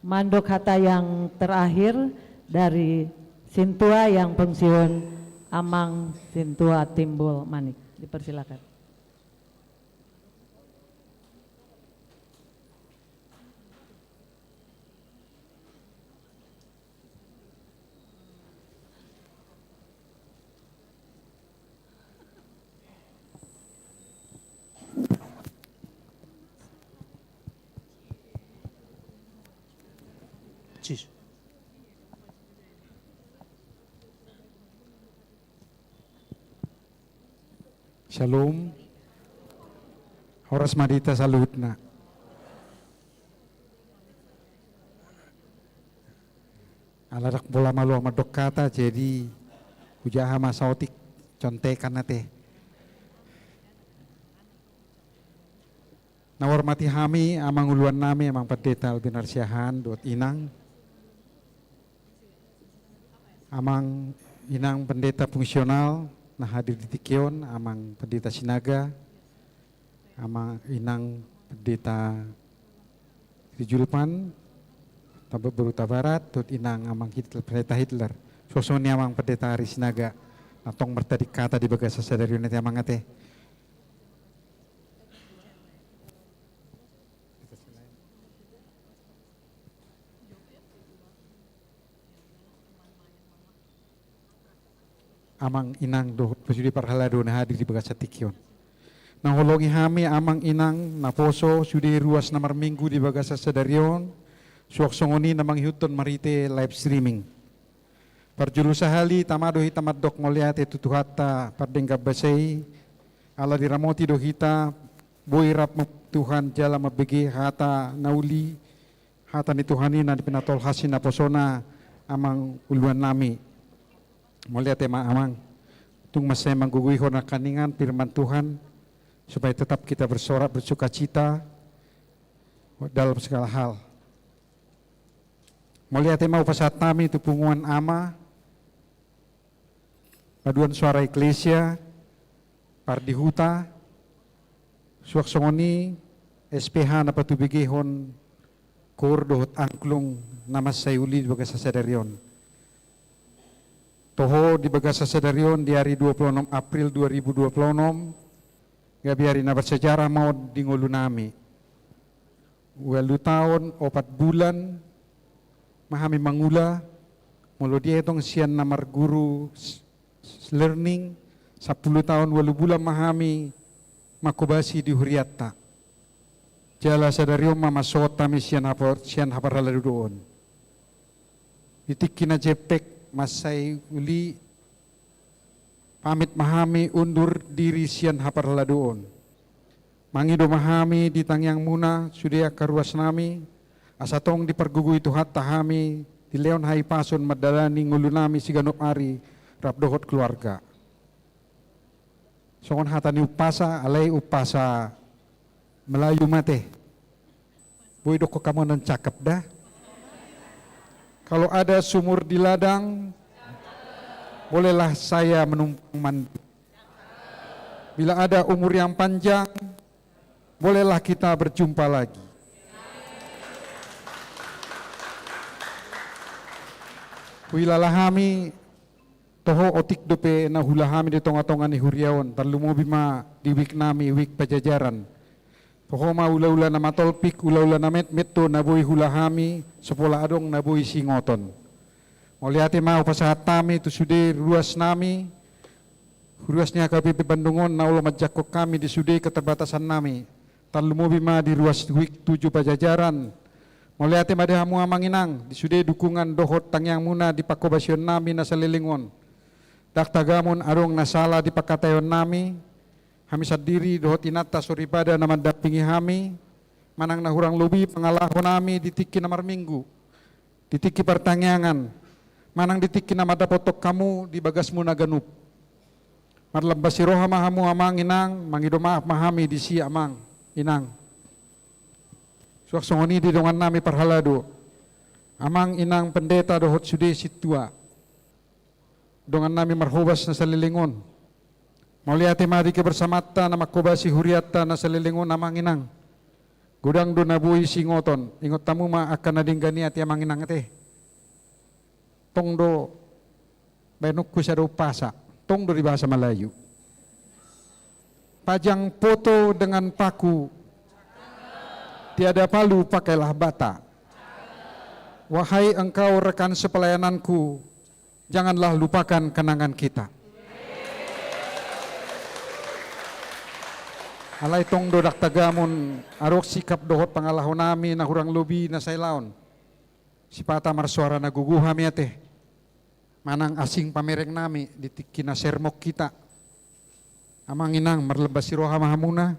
Mandok kata yang terakhir dari Sintua yang pensiun Amang Sintua Timbul Manik, dipersilakan. Shalom. Horas madita salutna. Alarak bola malu ama kata jadi ujaha masautik contekan nate. Nawar hami amang uluan nami amang pendeta Albinar Syahan dot inang. Amang inang pendeta fungsional nah hadir di Tikion, amang pendeta Sinaga, amang inang pendeta di Julpan, Tabak Beruta Barat, tot inang amang pendeta Hitler. Sosoni amang pendeta Hari Sinaga, natong bertadi kata di bagasa sadari nanti amang ate. Amang inang do pasudi parhalado na hadir di bagasa Tikion. Nang holongi hami amang inang na poso sudi ruas na marminggu di bagasa sadarion. Suak songoni namang hiuton marite live streaming. Parjulu sahali tamado hitamadok ngoliate tutuhata pardengga basay. Ala diramoti do hita boy rap Tuhan jala mabegi hata nauli hata ni Tuhani na pinatol hasin na posona amang uluan nami. Melihat tema amang, tung masay mangguguyho na kaningan firman Tuhan, supaya tetap kita bersorak bersuka cita dalam segala hal. Melihat tema upasat nami itu punguan ama, paduan suara eklesia, pardihuta, suak songoni, SPH na patubigihon, kurdohot angklung nama sayuli baga sa sadarion. Toho di bagasa sadarion di hari 26 April 2026 Gabiari na bersejarah mau di ngulu nami. 2 tahun 4 bulan mahami mangula mulu dia itong sian namar guru learning 10 tahun 8 bulan mahami makubasi di Huriatta. Jala sadario mama sota mi sian hapar halalu doon. Itik kina jepek masai uli pamit mahami undur diri sian hapar haladoon. Mangido mahami di tangyang muna sudia karuas nami asatong dipergugui Tuhan tahami di leon hai pason madalani ngulu nami siganop ari rapdohot keluarga. Songon hatani upasa alai upasa Melayu mate. Boy doko kamu nan cakep dah. Kalau ada sumur di ladang, bolehlah saya menumpang mandi. Bila ada umur yang panjang, bolehlah kita berjumpa lagi. Wilalahami toho otik dope na hulahami di tonga-tonga ni huriawan, terlumo bima di wik nami wik pajajaran. Pohoma ula-ula na matolpik, ula-ula na met-meto na boy hulahami, sepola adong na boy singoton. Moliate mau pasahat tami tu sude ruas nami, ruasnya KPP Bandungon na ulo majakok kami di sude keterbatasan nami. Talumubi ma di ruas wik 7 pajajaran. Moliate madahamu amanginang, di sude dukungan dohot tangyang muna di pakobasyon nami na salilingon. Daktagamon adong nasala di pakatayon nami, kami sadiri dohot inata soribada na mandapingi kami, manang nahurang lobi pangalahon nami ditiki namar minggu, ditiki pertanyaan, manang ditiki nama dapotok kamu di bagasmu naganup. Marlambas si roha mahamu amang inang, mangido maaf mahami di si amang inang. Suak songoni di dongan nami parhalado, amang inang pendeta dohot sude situa, dongan nami marhobas na salilingon. Mauliate mari ke bersamata nama kobasi huriatta na salilingon amang inang. Gudang do nabui singoton, ingot tamu ma akan nadinggani ati amang inang teh. Tong do benukku sa do pasa, tong do di bahasa Melayu. Pajang foto dengan paku, tiada palu pakailah bata. Wahai engkau rekan sepelayananku, janganlah lupakan kenangan kita. Alay tong dodak tagamon arok sikap dohot pangalahon nami na hurang lobi na saylaon. Sipata marsuara na guguhami ate. Manang asing pamereng nami ditiki na sermok kita. Amang inang marlembas si roha mahamuna.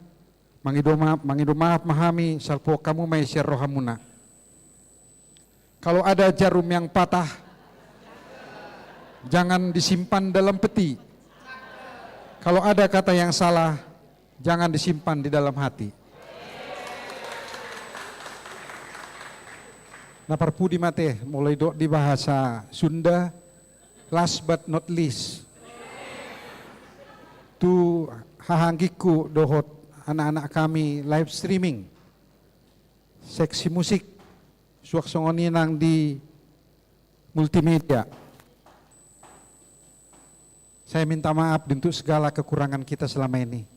Mangido maaf mahami salpo kamu may share roha muna. Kalau ada jarum yang patah, jangan disimpan dalam peti. Kalau ada kata yang salah, jangan disimpan di dalam hati. Naparpudi mate mulai dok di bahasa Sunda, last but not least. Tu hahanggiku dohot anak-anak kami live streaming. Seksi musik suak songoni nang di multimedia. Saya minta maaf untuk segala kekurangan kita selama ini.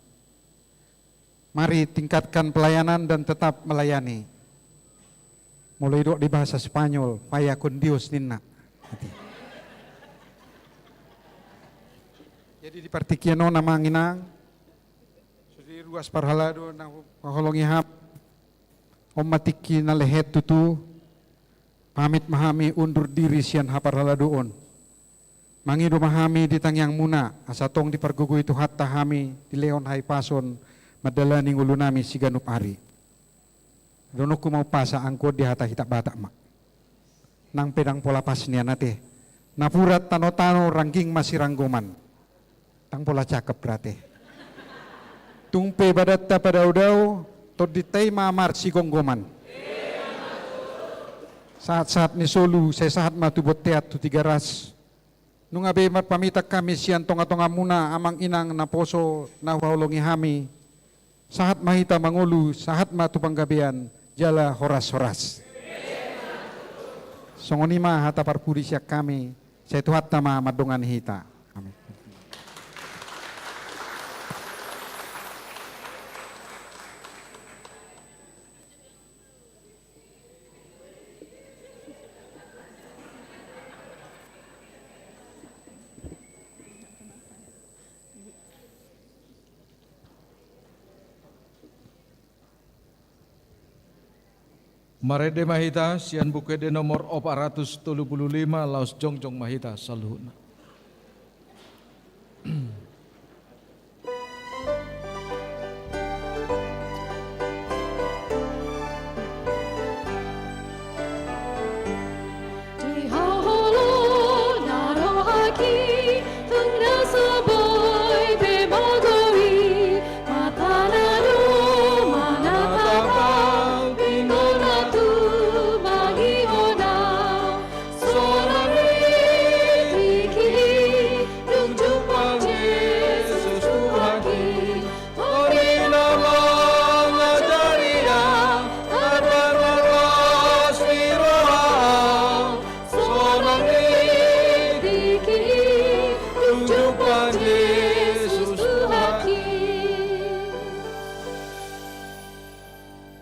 Mari tingkatkan pelayanan dan tetap melayani. Mulai dok di bahasa Spanyol, Vaya con Dios ninna. Jadi di partikiano nama nginang, sudi ruas parhalado na paholongi hap, matiki na lehet tutu, pamit mahami undur diri sian haparhaladoon. Mangido mahami di tangyang muna, asatong di pargugoy tuhat tahami di leon hai pason, madala ning ulo nami si ganup ari. Dono ko mau pasa angkod di hata hitak bata mak. Nang pedang pola pas niya nate. Napurat tano-tano rangging masih ranggoman. Tang pola cakep berate. Tungpe badatta pada udau, tot ditay mamar si gonggoman. Saat-saat ni solu, saya saat matubot teat tu 3 ras. Nung abemat pamitak kami siyan tonga-tonga muna amang inang na poso na hulongi hami. Sahat mahita mangulu, sahat matupang gabian, jala horas-horas. Songonima hata parpudi siyak kami, saya tuhat nama madongan hita. Amin. Marede mahita sian bukede nomor 435 laos jongjong mahita saluhuna.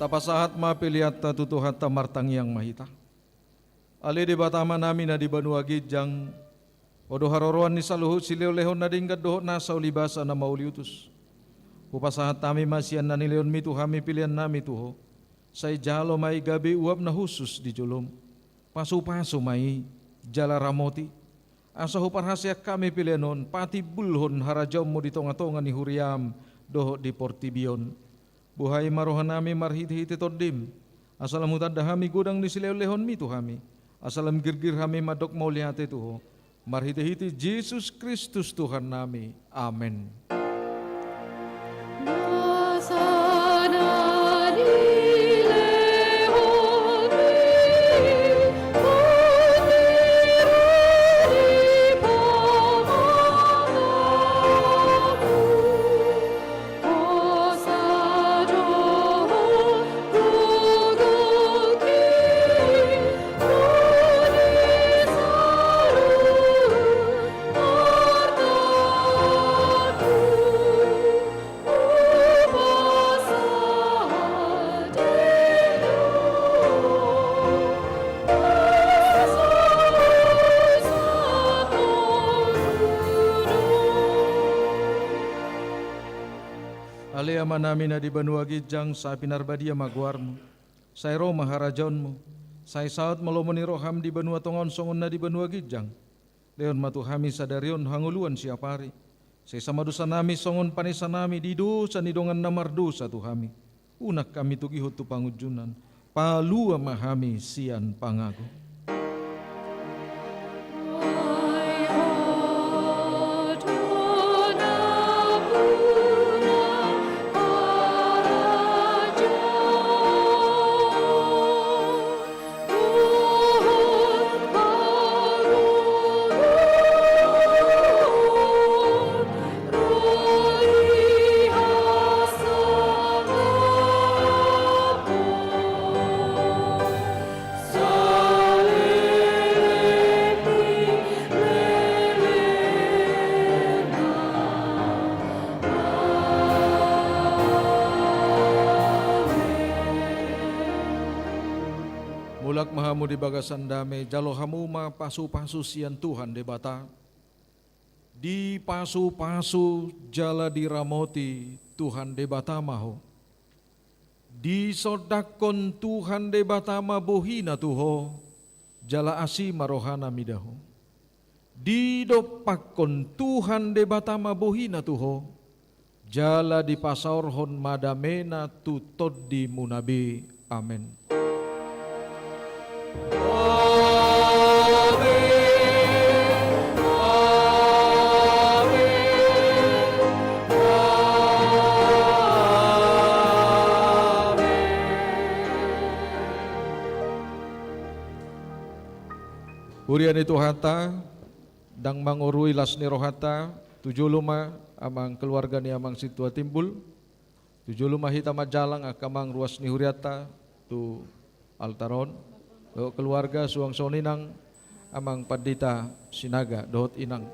Tapasahat mapiliat tutuhat tamartang yang mahita. Ali di batama nami na di banua gijang odo haroroan ni saluhu sileo-lehon na dingkat dohot na sa ulibasa na mauliutus. Upasahat tami masian na nileon mitu hami pilihan nami tuho. Say jalo may gabi uap na husus di julom. Pasu-pasu may jala ramoti. Asa huparhasya kami pilihanon pati bulhon harajom mo di tonga-tonga ni huriam dohot di portibion. Buhay marohan nami marhiti-hiti todim. Asalam hutad dahami gudang ni sileo-lehon mitu hami. Asalam girgir hami madok maulihati tuho. Marhiti-hiti Yesus Kristus Tuhan nami. Amen. Aliama namin na di banua gijang sa pinarbadia maguarmo. Say ro maharajon mo. Say saot malomoni roham di banua tongon songon na di banua gijang. Leon matuhami sadarion hanguluan siapari. Say samadusa nami songon panisa nami dido sa nidongan namardu sa tuhami. Unak kami tugihot tu pangujunan. Palua mahami sian pangago. Mulak mahamu di bagasan dame, jalo hamuma pasu-pasu sian Tuhan debata. Di pasu-pasu jala diramoti Tuhan debata maho. Di sodakon Tuhan debata mabohina tuho, jala asi marohana midaho. Di dopakon Tuhan debata mabohina tuho, jala di pasaorhon madamena tutod di munabi. Amen. Urian itu hata, dang mangurui las ni rohata, 75 amang keluarga ni amang situa timbul, 75 hita majalang akamang ruas ni huriata, tu altaron, do keluarga suang soninang amang padita sinaga dohot inang.